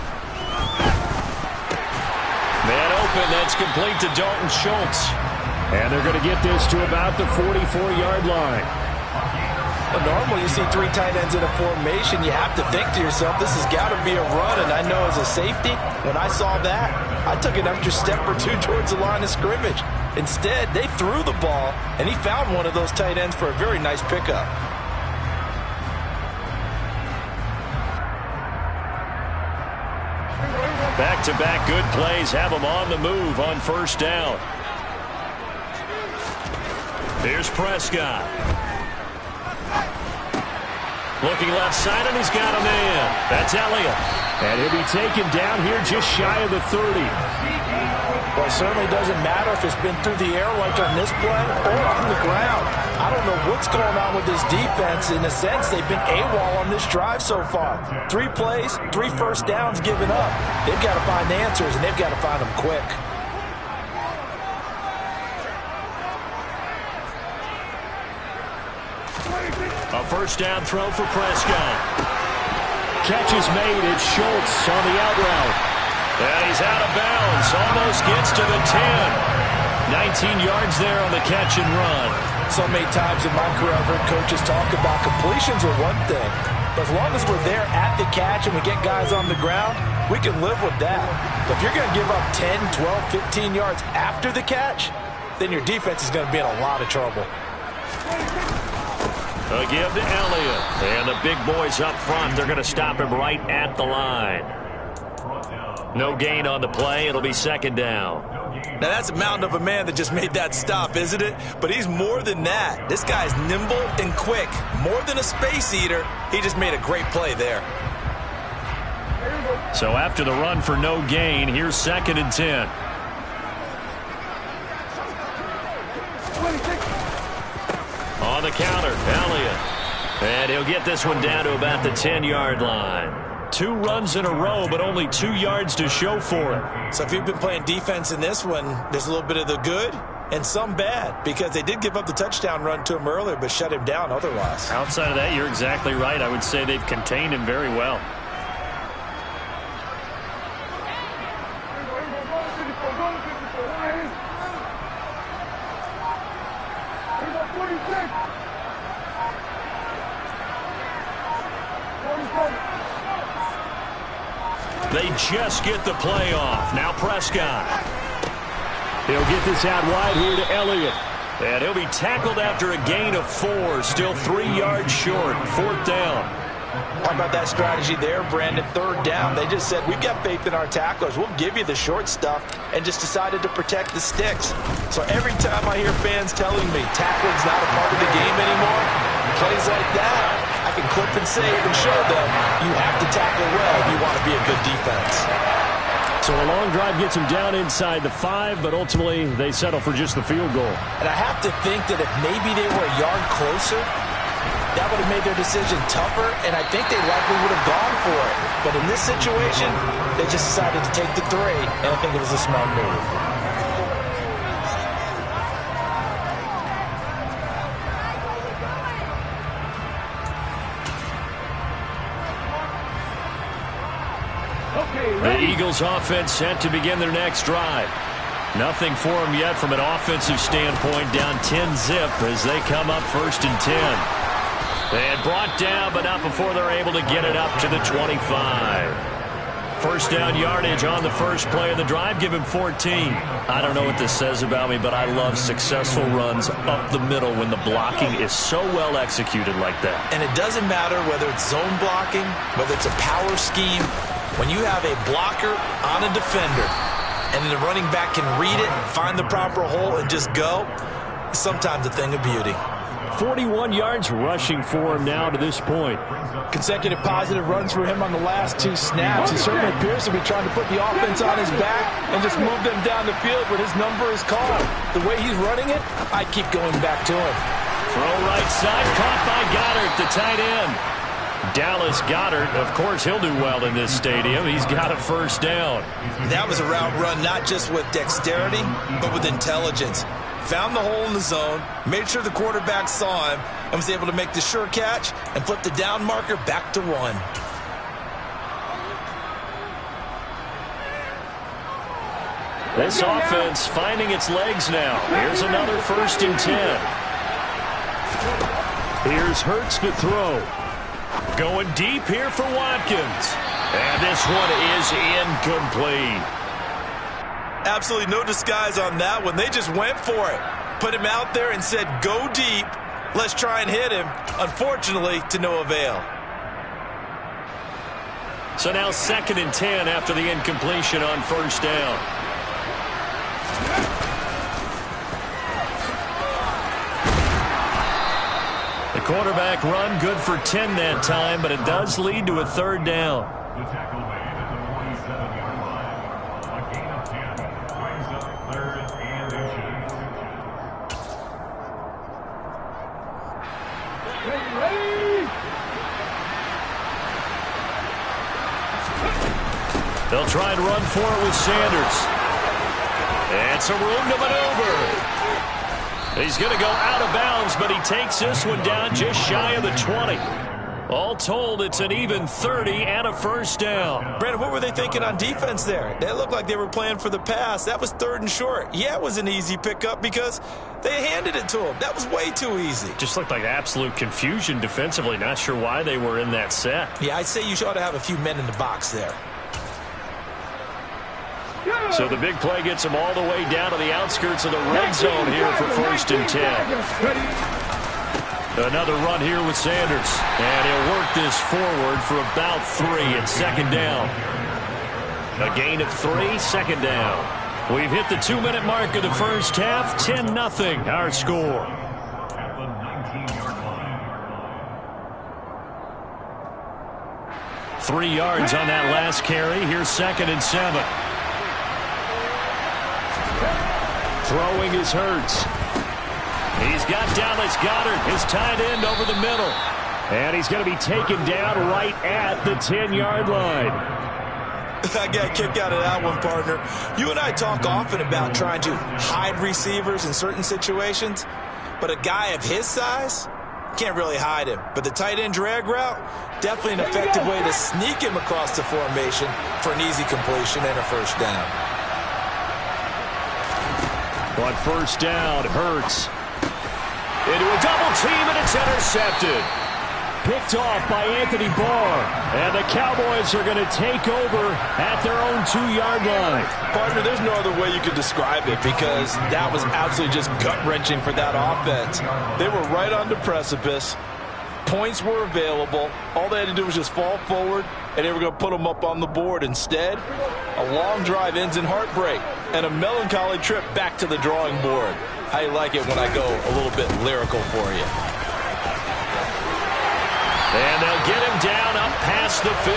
Man open, that's complete to Dalton Schultz. And they're going to get this to about the 44-yard line. Well, normally you see 3 tight ends in a formation, you have to think to yourself, this has got to be a run. And I know as a safety, when I saw that, I took an extra step or 2 towards the line of scrimmage. Instead, they threw the ball, and he found one of those tight ends for a very nice pickup. Back-to-back good plays have them on the move on first down. Here's Prescott. Looking left side, and he's got a man. That's Elliott. And he'll be taken down here just shy of the 30. Well, it certainly doesn't matter if it's been through the air like on this play or on the ground. I don't know what's going on with this defense. In a sense, they've been AWOL on this drive so far. 3 plays, 3 first downs given up. They've got to find answers, and they've got to find them quick. A first down throw for Prescott. Catch is made. It's Schultz on the out route. And he's out of bounds. Almost gets to the 10. 19 yards there on the catch and run. So many times in my career I've heard coaches talk about completions are one thing. But as long as we're there at the catch and we get guys on the ground, we can live with that. But if you're going to give up 10, 12, 15 yards after the catch, then your defense is going to be in a lot of trouble. A give to Elliott. And the big boys up front, they're going to stop him right at the line. No gain on the play. It'll be second down. Now, that's a mountain of a man that just made that stop, isn't it? But he's more than that. This guy's nimble and quick. More than a space eater. He just made a great play there. So after the run for no gain, here's 2nd and 10. On the counter, Elliott. And he'll get this one down to about the 10-yard line. 2 runs in a row, but only 2 yards to show for it. So if you've been playing defense in this one, there's a little bit of the good and some bad, because they did give up the touchdown run to him earlier, but shut him down otherwise. Outside of that, you're exactly right. I would say they've contained him very well. They just get the play off. Now Prescott. He'll get this out wide here to Elliott. And he'll be tackled after a gain of 4. Still 3 yards short. 4th down. How about that strategy there, Brandon? 3rd down. They just said, we've got faith in our tacklers. We'll give you the short stuff, and just decided to protect the sticks. So every time I hear fans telling me tackling's not a part of the game anymore, plays like that, I can clip and save and show them you have to tackle well if you want to be a good defense. So a long drive gets them down inside the 5, but ultimately they settle for just the field goal. And I have to think that if maybe they were a yard closer, that would have made their decision tougher, and I think they likely would have gone for it. But in this situation, they just decided to take the 3, and I think it was a smart move. The Eagles offense set to begin their next drive. Nothing for them yet from an offensive standpoint, down 10-zip as they come up 1st and 10. And brought down, but not before they're able to get it up to the 25. First down yardage on the first play of the drive, give him 14. I don't know what this says about me, but I love successful runs up the middle when the blocking is so well executed like that. And it doesn't matter whether it's zone blocking, whether it's a power scheme. When you have a blocker on a defender and the running back can read it, find the proper hole, and just go, it's sometimes a thing of beauty. 41 yards rushing for him now to this point. Consecutive positive runs for him on the last 2 snaps. He certainly appears to be trying to put the offense on his back and just move them down the field when his number is called. The way he's running it, I keep going back to him. Throw right side, caught by Goddard, the tight end. Dallas Goedert, of course, he'll do well in this stadium. He's got a first down. That was a route run not just with dexterity, but with intelligence. Found the hole in the zone, made sure the quarterback saw him, and was able to make the sure catch and flip the down marker back to 1. This offense finding its legs now. Here's another 1st and 10. Here's Hurts to throw. Going deep here for Watkins. And this one is incomplete. Absolutely no disguise on that one. They just went for it. Put him out there and said, go deep. Let's try and hit him. Unfortunately, to no avail. So now 2nd and 10 after the incompletion on first down. The quarterback run good for 10 that time, but it does lead to a 3rd down. The tackle made at the 27-yard line. A gain of 10 brings up 3rd and inches. They'll try and run for it with Sanders. And some room to maneuver. He's going to go out of bounds, but he takes this one down just shy of the 20. All told, it's an even 30 and a 1st down. Brandon, what were they thinking on defense there? They looked like they were playing for the pass. That was 3rd and short. Yeah, it was an easy pickup because they handed it to him. That was way too easy. Just looked like absolute confusion defensively. Not sure why they were in that set. Yeah, I'd say you ought to have a few men in the box there. So the big play gets him all the way down to the outskirts of the red zone here for 1st and 10. Another run here with Sanders. And he'll work this forward for about 3 at 2nd down. A gain of 3, 2nd down. We've hit the 2-minute mark of the first half. 10-0 our score. At the 19-yard line. 3 yards on that last carry. Here's 2nd and 7. Throwing is Hurts. He's got Dallas Goedert, his tight end, over the middle. And he's going to be taken down right at the 10-yard line. I got a kick out of that one, partner. You and I talk often about trying to hide receivers in certain situations, but a guy of his size can't really hide him. But the tight end drag route, definitely an effective way to sneak him across the formation for an easy completion and a 1st down. On 1st down, Hurts. Into a double team, and it's intercepted. Picked off by Anthony Barr. And the Cowboys are going to take over at their own 2-yard line. Partner, there's no other way you could describe it because that was absolutely just gut-wrenching for that offense. They were right on the precipice. Points were available. All they had to do was just fall forward, and they were going to put them up on the board. Instead, a long drive ends in heartbreak and a melancholy trip back to the drawing board. I like it when I go a little bit lyrical for you. And they'll get him down up past the 15.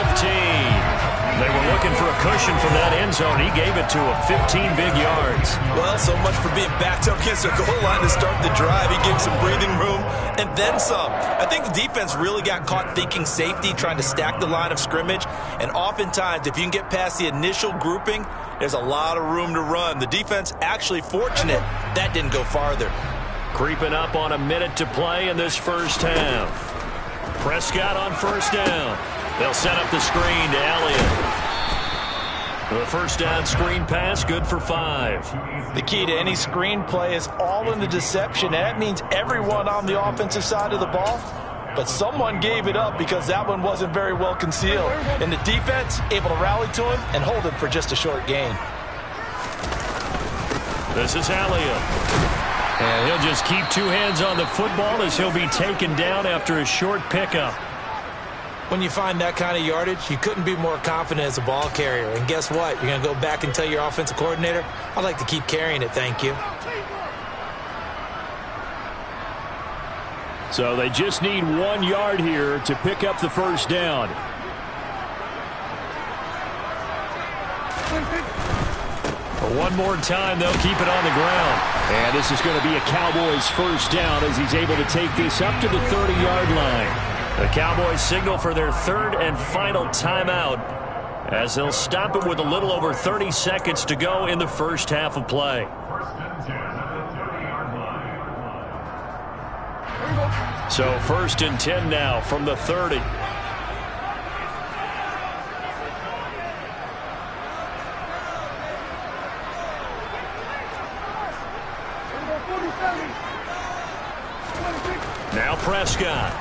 They were looking for a cushion from that end zone. He gave it to him, 15 big yards. Well, so much for being backed up against the goal line to start the drive. He gave some breathing room and then some. I think the defense really got caught thinking safety, trying to stack the line of scrimmage. And oftentimes, if you can get past the initial grouping, there's a lot of room to run. The defense actually fortunate that didn't go farther. Creeping up on a minute to play in this first half. Prescott on 1st down. They'll set up the screen to Elliott. The 1st down screen pass, good for 5. The key to any screen play is all in the deception. And that means everyone on the offensive side of the ball. But someone gave it up because that one wasn't very well concealed. And the defense able to rally to him and hold him for just a short gain. This is Elliott. And he'll just keep 2 hands on the football as he'll be taken down after a short pickup. When you find that kind of yardage, you couldn't be more confident as a ball carrier. And guess what? You're going to go back and tell your offensive coordinator, I'd like to keep carrying it, thank you. So they just need 1 yard here to pick up the 1st down. One more time, they'll keep it on the ground. And this is going to be a Cowboys 1st down as he's able to take this up to the 30-yard line. The Cowboys signal for their 3rd and final timeout as they'll stop it with a little over 30 seconds to go in the first half of play. 1st and 10 at the 30-yard line. So 1st and 10 now from the 30. Now Prescott.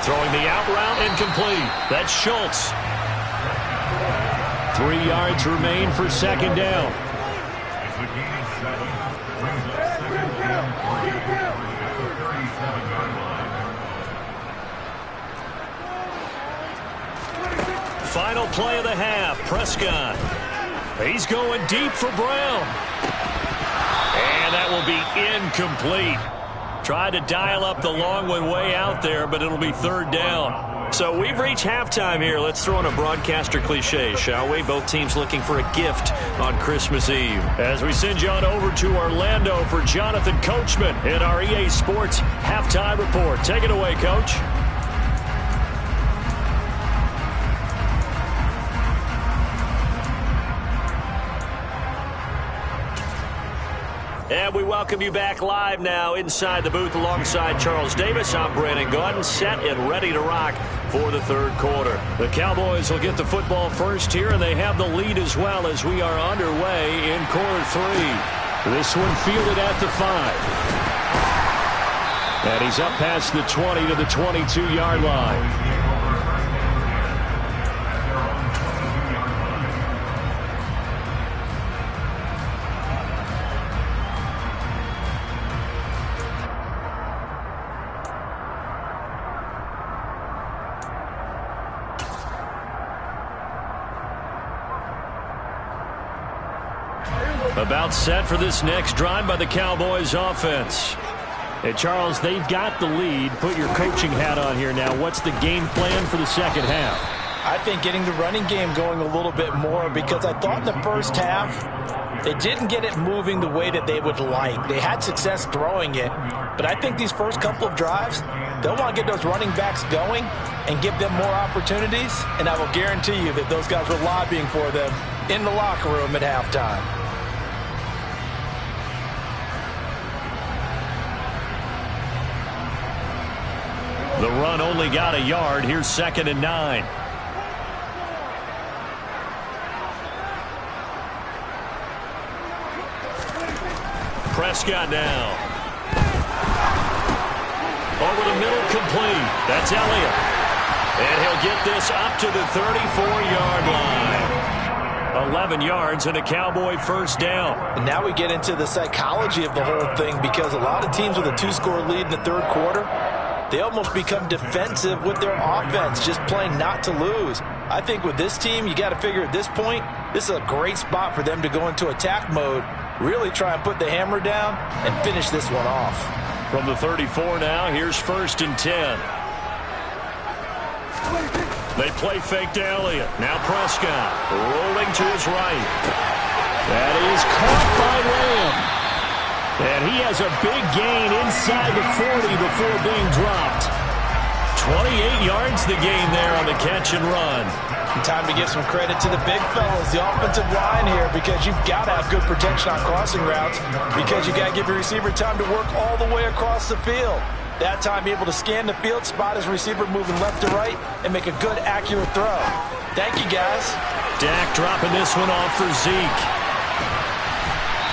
Throwing the out route incomplete. That's Schultz. 3 yards remain for 2nd down. It's the gain of 7. Brings up 2nd and 3 at the 37-yard line. final play of the half. Prescott. He's going deep for Brown. And that will be incomplete. Tried to dial up the long one way out there, but it'll be third down. So we've reached halftime here. Let's throw in a broadcaster cliche, shall we? Both teams looking for a gift on Christmas Eve. As we send you on over to Orlando for Jonathan Coachman in our EA Sports Halftime Report. Take it away, Coach. And we welcome you back live now inside the booth alongside Charles Davis. I'm Brandon Gaudin, set and ready to rock for the third quarter. The Cowboys will get the football first here, and they have the lead as well as we are underway in quarter three. This one fielded at the 5. And he's up past the 20 to the 22-yard line. About set for this next drive by the Cowboys offense. Hey, Charles, they've got the lead. Put your coaching hat on here now. What's the game plan for the second half? I think getting the running game going a little bit more, because I thought in the first half they didn't get it moving the way that they would like. They had success throwing it, but I think these first couple of drives, they'll want to get those running backs going and give them more opportunities, and I will guarantee you that those guys were lobbying for them in the locker room at halftime. The run only got a yard. Here's 2nd and 9. Prescott now. Over the middle, complete. That's Elliott. And he'll get this up to the 34-yard line. 11 yards and a Cowboy first down. And now we get into the psychology of the whole thing, because a lot of teams with a 2-score lead in the third quarter, they almost become defensive with their offense, just playing not to lose. I think with this team, you got to figure at this point, this is a great spot for them to go into attack mode, really try and put the hammer down and finish this one off. From the 34 now, here's 1st and 10. They play fake to Elliott. Now Prescott rolling to his right. That is caught by Lamb. And he has a big gain inside the 40 before being dropped. 28 yards the gain there on the catch and run. Time to give some credit to the big fellas, the offensive line here, because you've got to have good protection on crossing routes, because you got to give your receiver time to work all the way across the field. That time able to scan the field, spot his receiver moving left to right, and make a good, accurate throw. Thank you, guys. Dak dropping this one off for Zeke.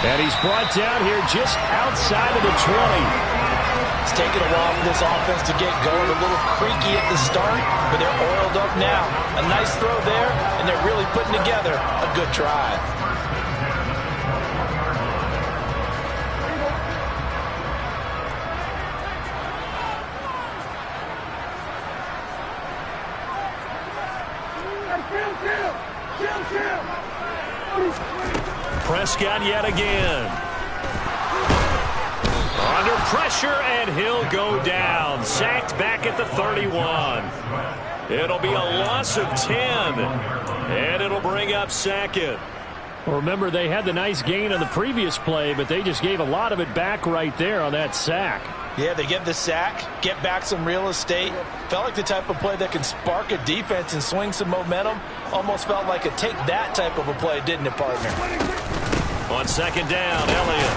And he's brought down here just outside of the 20. It's taken a while for this offense to get going. A little creaky at the start, but they're oiled up now. A nice throw there, and they're really putting together a good drive. Prescott yet again. Under pressure, and he'll go down. Sacked back at the 31. It'll be a loss of 10. And it'll bring up 2nd. Well, remember, they had the nice gain on the previous play, but they just gave a lot of it back right there on that sack. Yeah, they get the sack, get back some real estate. Felt like the type of play that can spark a defense and swing some momentum. Almost felt like a take that type of a play, didn't it, partner? On 2nd down, Elliott.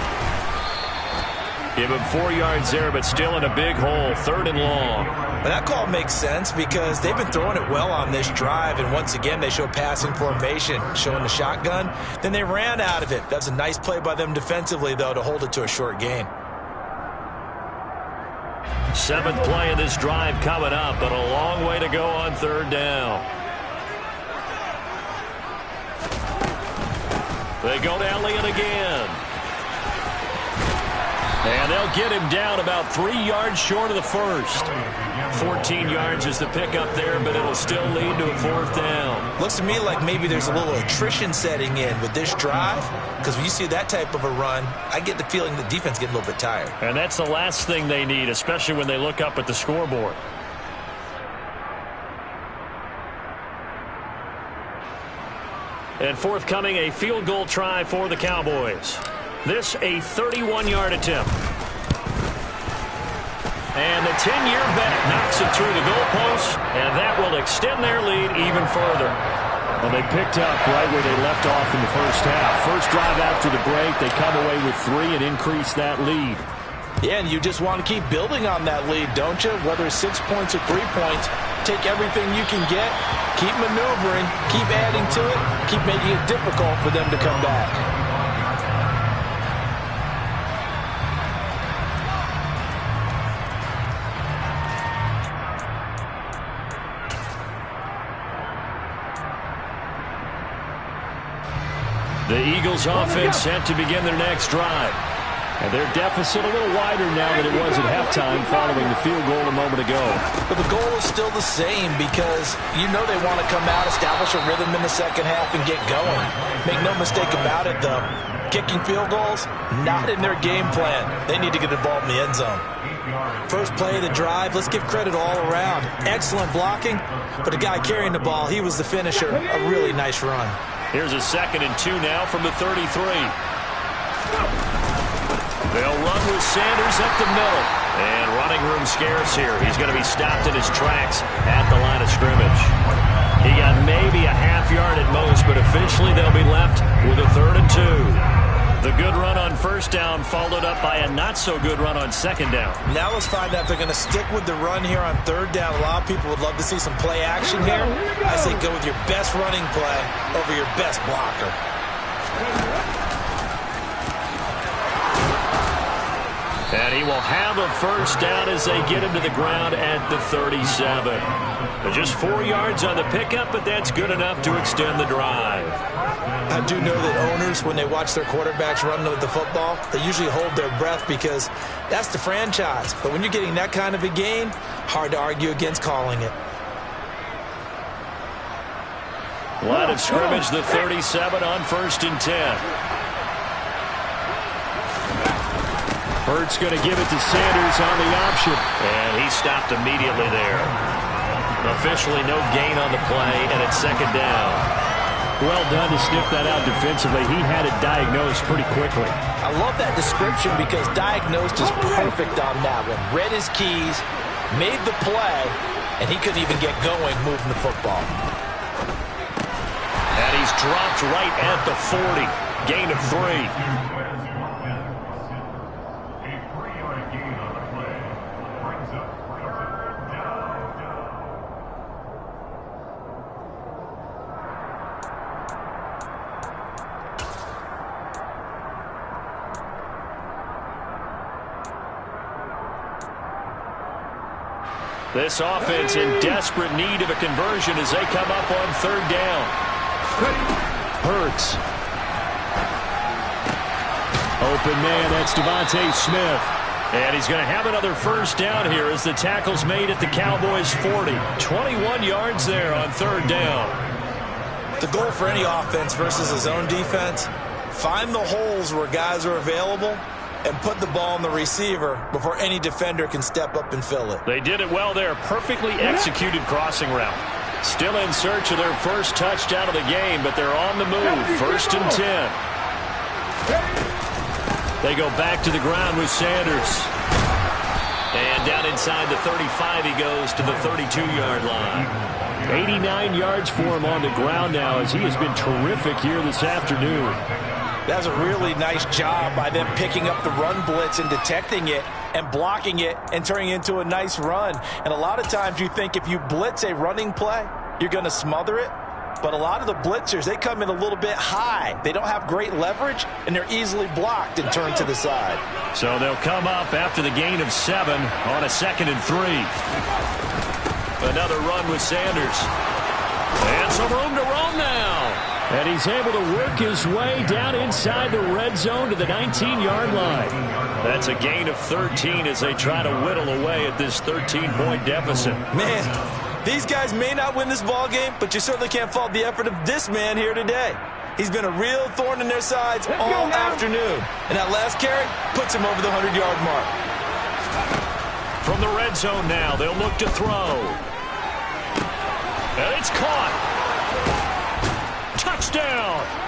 Give him 4 yards there, but still in a big hole. 3rd and long. And that call makes sense because they've been throwing it well on this drive, and once again they show passing formation, showing the shotgun. Then they ran out of it. That's a nice play by them defensively, though, to hold it to a short gain. 7th play of this drive coming up, but a long way to go on 3rd down. They go to Elliott again. And they'll get him down about 3 yards short of the first. 14 yards is the pickup there, but it'll still lead to a 4th down. Looks to me like maybe there's a little attrition setting in with this drive, because when you see that type of a run, I get the feeling the defense getting a little bit tired. And that's the last thing they need, especially when they look up at the scoreboard. And forthcoming, a field goal try for the Cowboys. This a 31-yard attempt. And the 10-year vet knocks it through the goalpost, and that will extend their lead even further. Well, they picked up right where they left off in the first half. First drive after the break, they come away with 3 and increase that lead. Yeah, and you just want to keep building on that lead, don't you? Whether it's 6 points or 3 points, take everything you can get, keep maneuvering, keep adding to it, keep making it difficult for them to come back. The Eagles offense set to begin their next drive. And their deficit a little wider now than it was at halftime following the field goal a moment ago. But the goal is still the same, because you know they want to come out, establish a rhythm in the second half, and get going. Make no mistake about it, though. Kicking field goals, not in their game plan. They need to get the ball in the end zone. First play of the drive, let's give credit all around. Excellent blocking, but the guy carrying the ball, he was the finisher. A really nice run. Here's a 2nd and 2 now from the 33. They'll run with Sanders up the middle. And running room scarce here. He's going to be stopped in his tracks at the line of scrimmage. He got maybe a half yard at most, but officially they'll be left with a 3rd and 2. The good run on first down followed up by a not-so-good run on second down. Now let's find out if they're going to stick with the run here on 3rd down. A lot of people would love to see some play action here. I say go with your best running play over your best blocker. And he will have a first down as they get him to the ground at the 37. Just 4 yards on the pickup, but that's good enough to extend the drive. I do know that owners, when they watch their quarterbacks run with the football, they usually hold their breath because that's the franchise. But when you're getting that kind of a gain, hard to argue against calling it. Line of scrimmage, the 37 on 1st and 10. Hurts going to give it to Sanders on the option. And he stopped immediately there. Officially no gain on the play, and it's 2nd down. Well done to sniff that out defensively. He had it diagnosed pretty quickly. I love that description because diagnosed is perfect on that one. Read his keys, made the play, and he couldn't even get going moving the football. And he's dropped right at the 40. Gain of 3. This offense in desperate need of a conversion as they come up on 3rd down. Hurts. Open man, that's Devontae Smith. And he's going to have another first down here as the tackle's made at the Cowboys' 40. 21 yards there on 3rd down. The goal for any offense versus his own defense, find the holes where guys are available and put the ball on the receiver before any defender can step up and fill it. They did it well there. Perfectly executed crossing route. Still in search of their first touchdown of the game, but they're on the move. 1st and 10. They go back to the ground with Sanders. And down inside the 35 he goes to the 32-yard line. 89 yards for him on the ground now as he has been terrific here this afternoon. That was a really nice job by them picking up the run blitz and detecting it and blocking it and turning it into a nice run. And a lot of times you think if you blitz a running play, you're going to smother it. But a lot of the blitzers, they come in a little bit high. They don't have great leverage, and they're easily blocked and turned to the side. So they'll come up after the gain of 7 on a 2nd and 3. Another run with Sanders. And some room to roam now. And he's able to work his way down inside the red zone to the 19-yard line. That's a gain of 13 as they try to whittle away at this 13-point deficit. Man, these guys may not win this ball game, but you certainly can't fault the effort of this man here today. He's been a real thorn in their sides all afternoon. And that last carry puts him over the 100-yard mark. From the red zone now, they'll look to throw. And it's caught. Touchdown.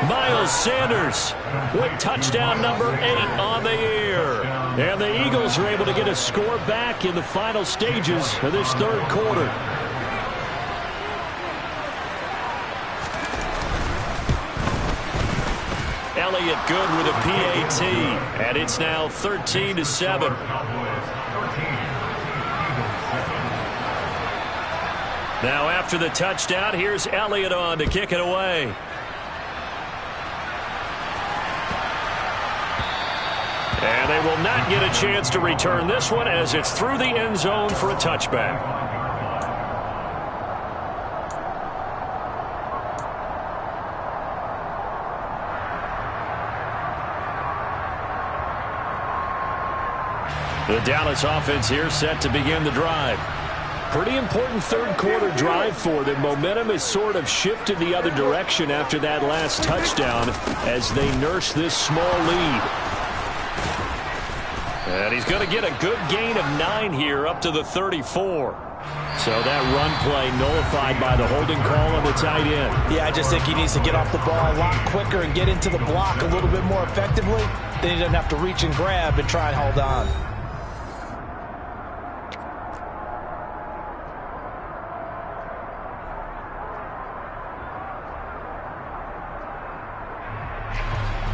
Miles Sanders with touchdown number 8 on the year. And the Eagles are able to get a score back in the final stages of this third quarter. Elliott good with a PAT. And it's now 13-7. Now after the touchdown, here's Elliott on to kick it away. And they will not get a chance to return this one as it's through the end zone for a touchback. The Dallas offense here set to begin the drive. Pretty important third quarter drive for them. Momentum has sort of shifted the other direction after that last touchdown as they nurse this small lead. And he's going to get a good gain of 9 here up to the 34. So that run play nullified by the holding call on the tight end. Yeah, I just think he needs to get off the ball a lot quicker and get into the block a little bit more effectively. Then he doesn't have to reach and grab and try and hold on.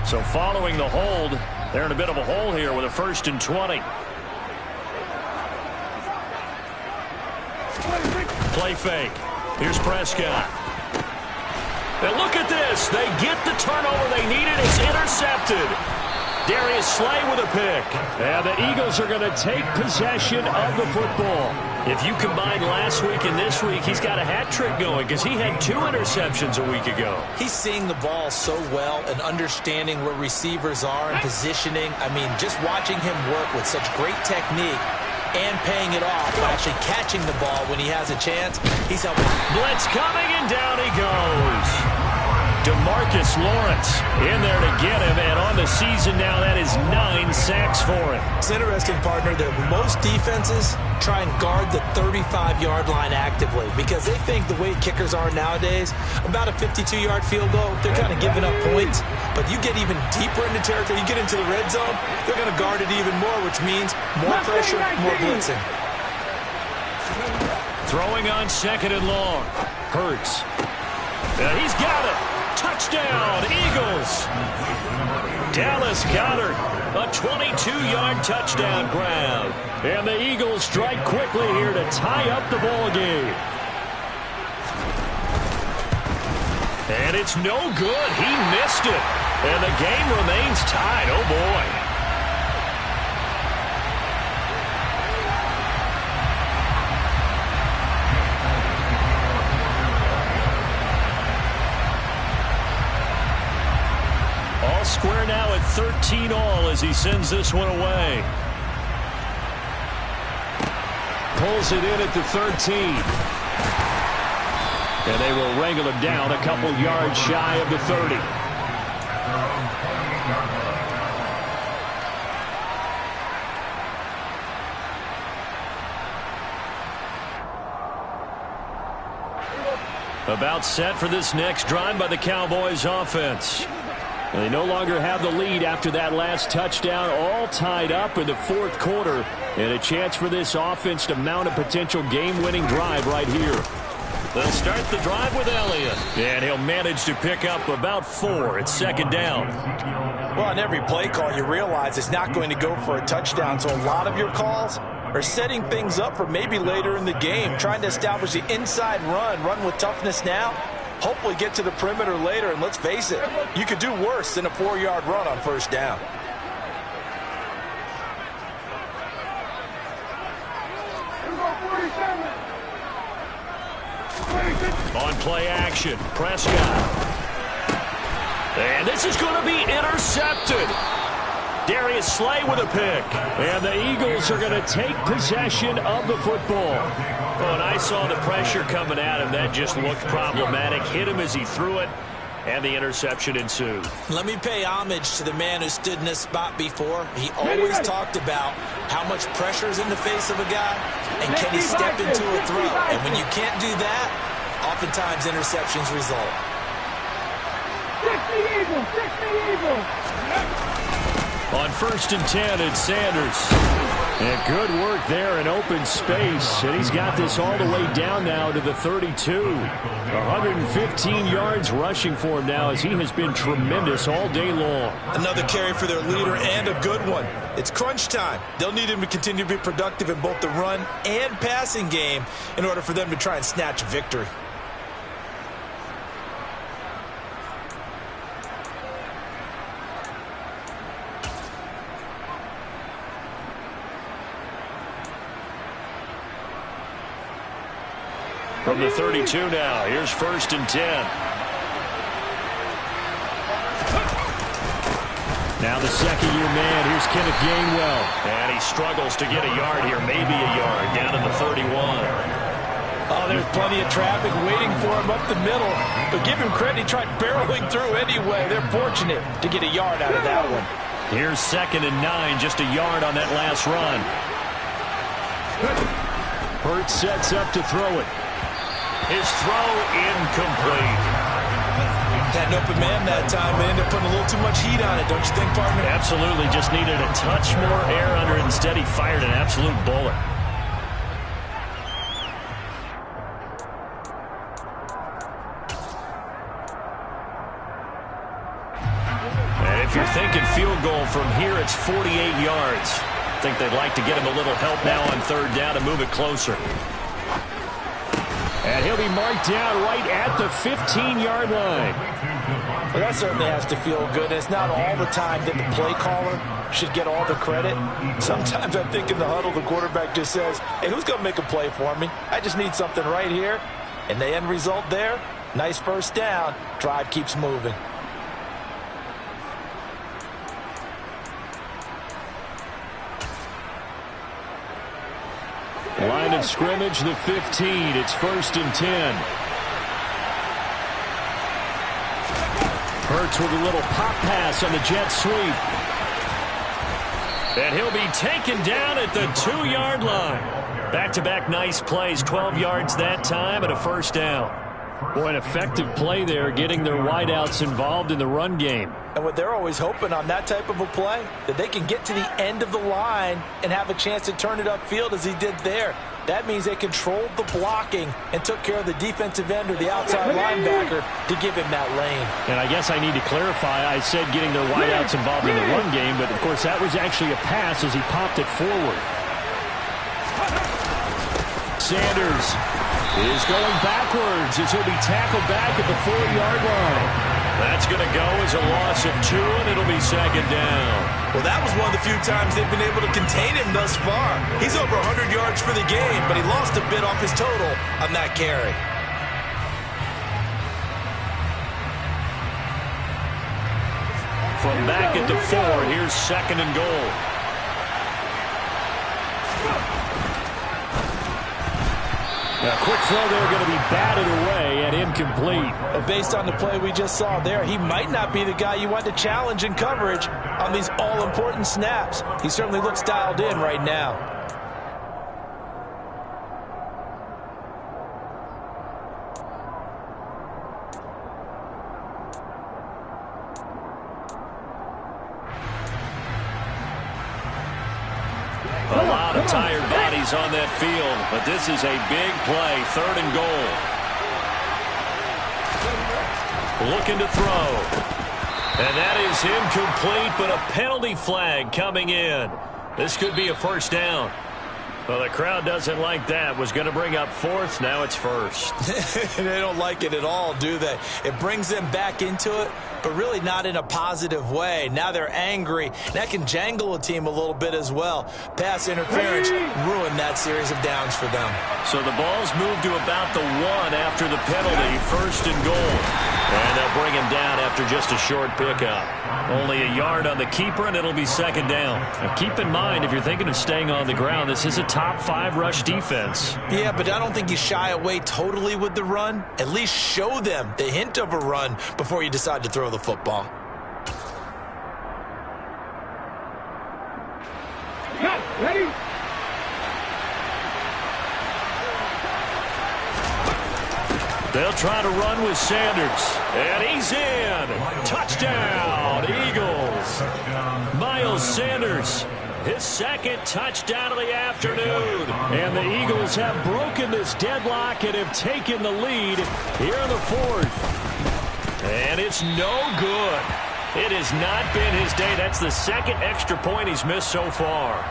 So following the hold, they're in a bit of a hole here with a 1st and 20. Play fake. Here's Prescott. And look at this. They get the turnover they needed. It's intercepted. Darius Slay with a pick. And the Eagles are going to take possession of the football. If you combine last week and this week, he's got a hat trick going because he had 2 interceptions a week ago. He's seeing the ball so well and understanding where receivers are and positioning. I mean, just watching him work with such great technique and paying it off by actually catching the ball when he has a chance. He's helping. Blitz coming, and down he goes. DeMarcus Lawrence in there to get him, and on the season now, that is 9 sacks for him. It's interesting, partner, that most defenses try and guard the 35-yard line actively because they think the way kickers are nowadays, about a 52-yard field goal, they're kind of giving up points. But you get even deeper into territory, you get into the red zone, they're going to guard it even more, which means more pressure, more blitzing. Throwing on 2nd and long. Hurts. And he's got it. Touchdown, Eagles. Dallas Goedert, a 22-yard touchdown grab. And the Eagles strike quickly here to tie up the ball game. And it's no good. He missed it. And the game remains tied. Oh, boy. Square now at 13 all as he sends this one away. Pulls it in at the 13. And they will wrangle him down a couple yards shy of the 30. About set for this next drive by the Cowboys offense. They no longer have the lead after that last touchdown, all tied up in the 4th quarter, and a chance for this offense to mount a potential game-winning drive right here. They'll start the drive with Elliott, and he'll manage to pick up about 4 at 2nd down. Well, on every play call, you realize it's not going to go for a touchdown, so a lot of your calls are setting things up for maybe later in the game, trying to establish the inside run with toughness now. Hopefully get to the perimeter later, and let's face it, you could do worse than a 4-yard run on 1st down. On play action, Prescott. And this is going to be intercepted. Darius Slay with a pick. And the Eagles are going to take possession of the football. Oh, and I saw the pressure coming at him. That just looked problematic. Hit him as he threw it, and the interception ensued. Let me pay homage to the man who stood in this spot before. He always talked about how much pressure is in the face of a guy, and can he step into a throw. And when you can't do that, oftentimes interceptions result. 60 Eagles, 60 Eagles. On 1st and 10, it's Sanders. And good work there in open space. And he's got this all the way down now to the 32. 115 yards rushing for him now as he has been tremendous all day long. Another carry for their leader and a good one. It's crunch time. They'll need him to continue to be productive in both the run and passing game in order for them to try and snatch a victory. From the 32 now, here's 1st and 10. Now the second-year man, here's Kenneth Gainwell. And he struggles to get a yard here, maybe a yard, down to the 31. Oh, there's plenty of traffic waiting for him up the middle. But give him credit, he tried barreling through anyway. They're fortunate to get a yard out of that one. Here's 2nd and 9, just a yard on that last run. Hurts sets up to throw it. His throw incomplete. Had an open man that time, but ended up putting a little too much heat on it, don't you think, partner? Absolutely, just needed a touch more air under it. Instead, he fired an absolute bullet. And if you're thinking field goal from here, it's 48 yards. I think they'd like to get him a little help now on 3rd down to move it closer. And he'll be marked down right at the 15-yard line. Well, that certainly has to feel good. It's not all the time that the play caller should get all the credit. Sometimes I think in the huddle, the quarterback just says, hey, who's going to make a play for me? I just need something right here. And the end result there, nice 1st down. Drive keeps moving. Line of scrimmage, the 15. It's 1st and 10. Hurts with a little pop pass on the jet sweep. And he'll be taken down at the 2-yard line. Back-to-back nice plays, 12 yards that time and a 1st down. Boy, an effective play there, getting their wideouts involved in the run game. And what they're always hoping on that type of a play, that they can get to the end of the line and have a chance to turn it upfield as he did there. That means they controlled the blocking and took care of the defensive end or the outside linebacker to give him that lane. And I guess I need to clarify, I said getting their wideouts involved in the run game, but of course that was actually a pass as he popped it forward. Sanders is going backwards as he'll be tackled back at the 4-yard line. That's going to go as a loss of 2, and it'll be 2nd down. Well, that was one of the few times they've been able to contain him thus far. He's over 100 yards for the game, but he lost a bit off his total on that carry. From back at the 4, here's 2nd and goal. A quick throw there going to be batted away and incomplete. But based on the play we just saw there, he might not be the guy you want to challenge in coverage on these all-important snaps. He certainly looks dialed in right now. A lot of tired bodies on that field, but this is a big play, 3rd and goal. Looking to throw. And that is incomplete, but a penalty flag coming in. This could be a 1st down. Well, the crowd doesn't like that. Was going to bring up 4th, now it's 1st. They don't like it at all, do they? It brings them back into it, but really not in a positive way. Now they're angry. That can jangle a team a little bit as well. Pass interference ruined that series of downs for them. So the ball's moved to about the 1 after the penalty, 1st and goal. And they'll bring him down after just a short pickup. Only a yard on the keeper, and it'll be 2nd down. Now keep in mind, if you're thinking of staying on the ground, this is a top 5 rush defense. Yeah, but I don't think you shy away totally with the run. At least show them the hint of a run before you decide to throw the football. Ready? They'll try to run with Sanders. And he's in. Touchdown, Eagles. Miles Sanders, his 2nd touchdown of the afternoon. And the Eagles have broken this deadlock and have taken the lead here in the 4th. And it's no good. It has not been his day. That's the 2nd extra point he's missed so far.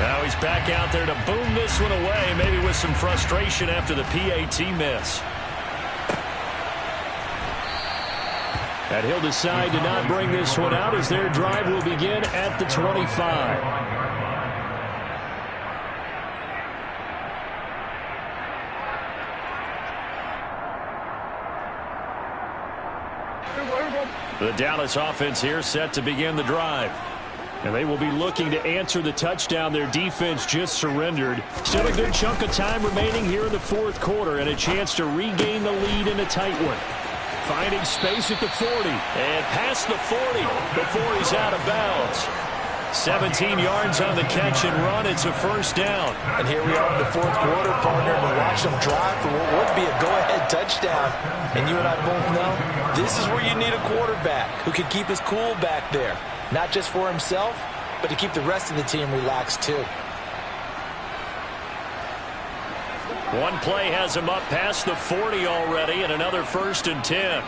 Now he's back out there to boom this one away, maybe with some frustration after the PAT miss. And he'll decide to not bring this one out as their drive will begin at the 25. The Dallas offense here set to begin the drive. And they will be looking to answer the touchdown their defense just surrendered. Still a good chunk of time remaining here in the 4th quarter and a chance to regain the lead in a tight one. Finding space at the 40 and past the 40 before he's out of bounds. 17 yards on the catch and run. It's a 1st down. And here we are in the 4th quarter, partner, and watch them drive for what would be a go-ahead touchdown. And you and I both know this is where you need a quarterback who can keep his cool back there. Not just for himself, but to keep the rest of the team relaxed too. One play has him up past the 40 already, and another 1st and 10.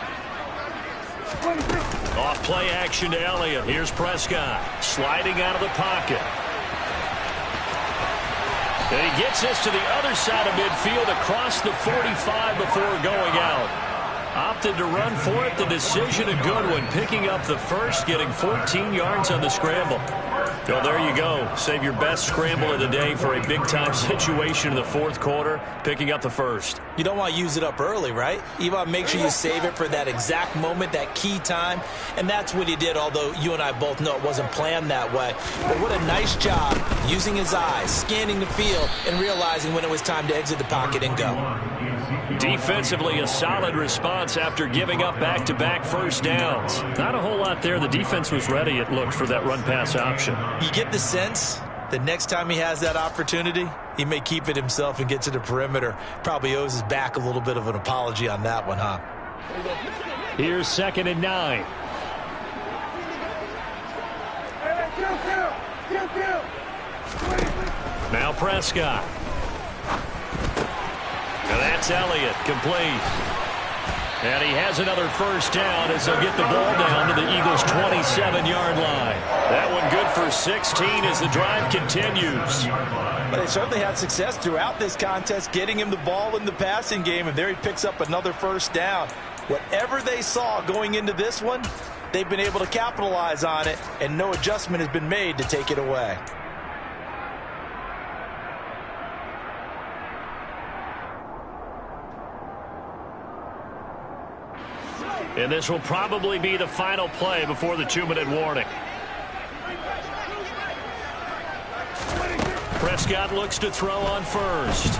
Off play action to Elliott. Here's Prescott sliding out of the pocket. And he gets this to the other side of midfield across the 45 before going out. Opted to run for it. The decision a good one. Picking up the 1st, getting 14 yards on the scramble. Well, there you go. Save your best scramble of the day for a big-time situation in the 4th quarter. Picking up the 1st. You don't want to use it up early, right? You want to make sure you save it for that exact moment, that key time. And that's what he did, although you and I both know it wasn't planned that way. But what a nice job using his eyes, scanning the field, and realizing when it was time to exit the pocket and go. Defensively, a solid response after giving up back-to-back 1st downs. Not a whole lot there. The defense was ready, it looked, for that run-pass option. You get the sense that next time he has that opportunity, he may keep it himself and get to the perimeter. Probably owes his back a little bit of an apology on that one, huh? Here's 2nd and 9. Now Prescott. And that's Elliott, complete. And he has another 1st down as they'll get the ball down to the Eagles' 27-yard line. That one good for 16 as the drive continues. But they certainly had success throughout this contest getting him the ball in the passing game, and there he picks up another 1st down. Whatever they saw going into this one, they've been able to capitalize on it, and no adjustment has been made to take it away. And this will probably be the final play before the 2-minute warning. Prescott looks to throw on 1st.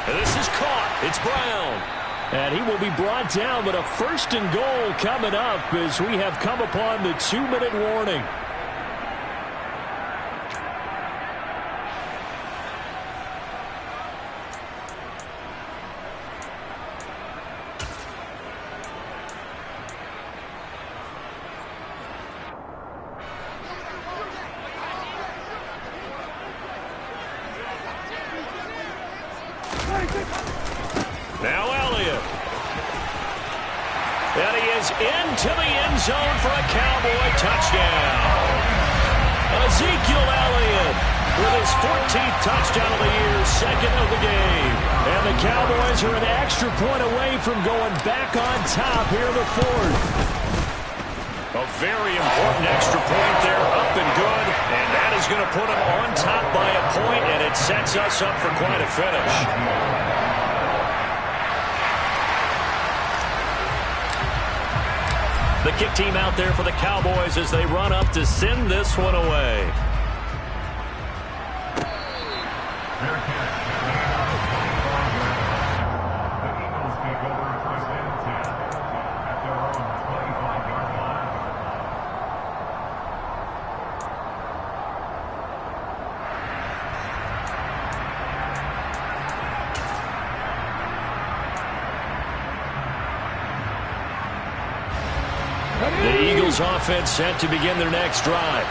And this is caught. It's Brown. And he will be brought down, but a 1st and goal coming up as we have come upon the 2-minute warning. Now Elliott. And he is into the end zone for a Cowboy touchdown. Ezekiel Elliott with his 14th touchdown of the year, second of the game. And the Cowboys are an extra point away from going back on top here in the fourth. A very important extra point there, up and good. And that is going to put them on top by a point, and it sets us up for quite a finish. The kick team out there for the Cowboys as they run up to send this one away. The Eagles offense set to begin their next drive.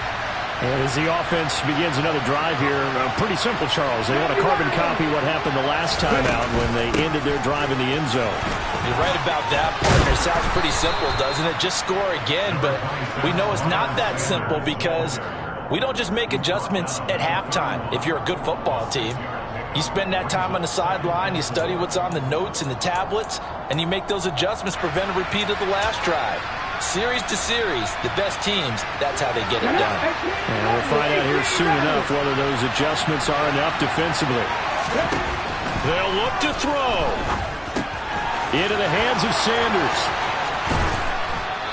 And as the offense begins another drive here, pretty simple, Charles. They want to carbon copy what happened the last time out when they ended their drive in the end zone. You're right about that, partner. It sounds pretty simple, doesn't it? Just score again, but we know it's not that simple because we don't just make adjustments at halftime if you're a good football team. You spend that time on the sideline, you study what's on the notes and the tablets, and you make those adjustments to prevent a repeat of the last drive. Series to series, the best teams, that's how they get it done. And we'll find out here soon enough whether those adjustments are enough defensively. They'll look to throw. Into the hands of Sanders.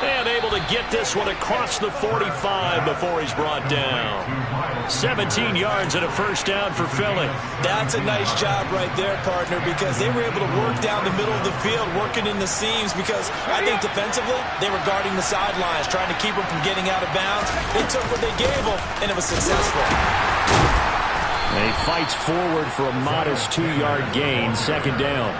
And able to get this one across the 45 before he's brought down. 17 yards and a first down for Philly. That's a nice job right there, partner, because they were able to work down the middle of the field, working in the seams, because I think defensively they were guarding the sidelines, trying to keep them from getting out of bounds. They took what they gave them, and it was successful. And he fights forward for a modest 2-yard gain, second down.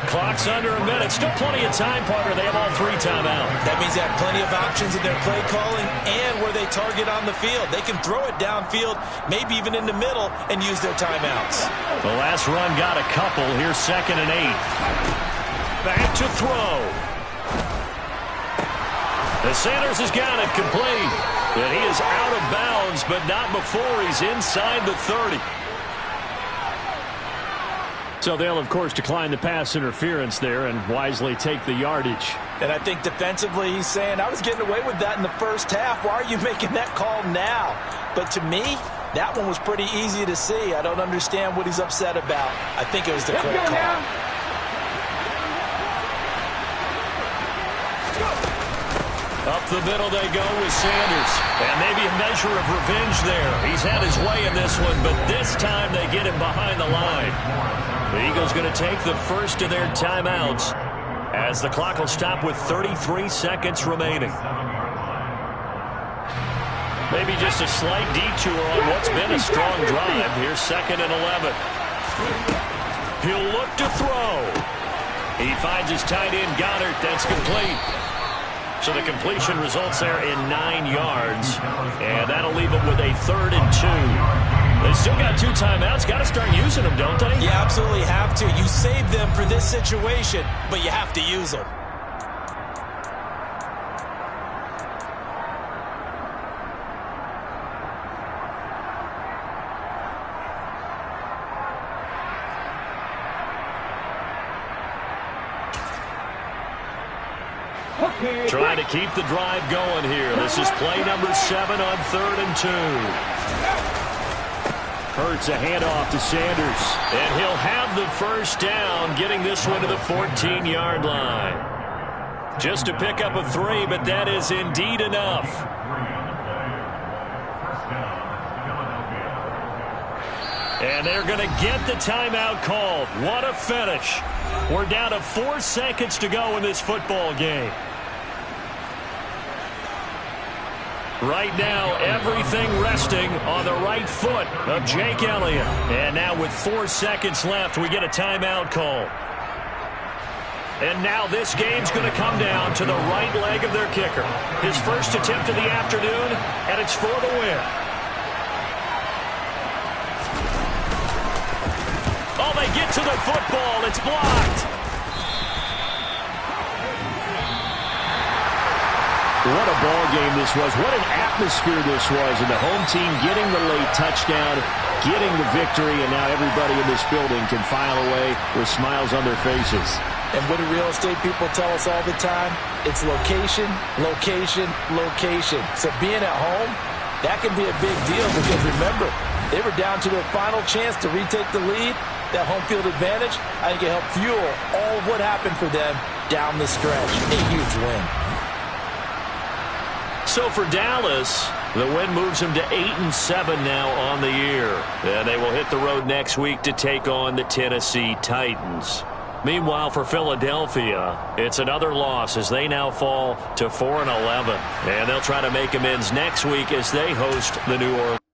Clock's under a minute. Still plenty of time, partner. They have all 3 timeouts. That means they have plenty of options in their play calling and where they target on the field. They can throw it downfield, maybe even in the middle, and use their timeouts. The last run got a couple. Here's 2nd and 8. Back to throw. And Sanders has got it complete. And he is out of bounds, but not before he's inside the 30. So they'll, of course, decline the pass interference there and wisely take the yardage. And I think defensively he's saying, I was getting away with that in the first half. Why are you making that call now? But to me, that one was pretty easy to see. I don't understand what he's upset about. I think it was the correct call. Up the middle they go with Sanders. And maybe a measure of revenge there. He's had his way in this one, but this time they get him behind the line. The Eagles going to take the first of their timeouts as the clock will stop with 33 seconds remaining. Maybe just a slight detour on what's been a strong drive. Here's 2nd and 11. He'll look to throw. He finds his tight end, Goddard. That's complete. So the completion results there in 9 yards. And that'll leave them with a 3rd and 2. They still got 2 timeouts. Got to start using them, don't they? You absolutely have to. You save them for this situation, but you have to use them. Trying to keep the drive going here. This is play number 7 on 3rd and 2. Hurts a handoff to Sanders. And he'll have the first down, getting this one to the 14-yard line. Just to pick up a 3, but that is indeed enough. And they're going to get the timeout called. What a finish. We're down to 4 seconds to go in this football game. Right now, everything resting on the right foot of Jake Elliott. And now with 4 seconds left, we get a timeout call. And now this game's going to come down to the right leg of their kicker. His first attempt of the afternoon, and it's for the win. Oh, they get to the football. It's blocked. What a ball game this was. What an atmosphere this was. And the home team getting the late touchdown, getting the victory, and now everybody in this building can file away with smiles on their faces. And what do real estate people tell us all the time? It's location, location, location. So being at home, that can be a big deal because remember, they were down to their final chance to retake the lead. That home field advantage, I think it helped fuel all of what happened for them down the stretch. A huge win. So for Dallas, the win moves them to 8-7 now on the year. And they will hit the road next week to take on the Tennessee Titans. Meanwhile, for Philadelphia, it's another loss as they now fall to 4-11. And they'll try to make amends next week as they host the New Orleans.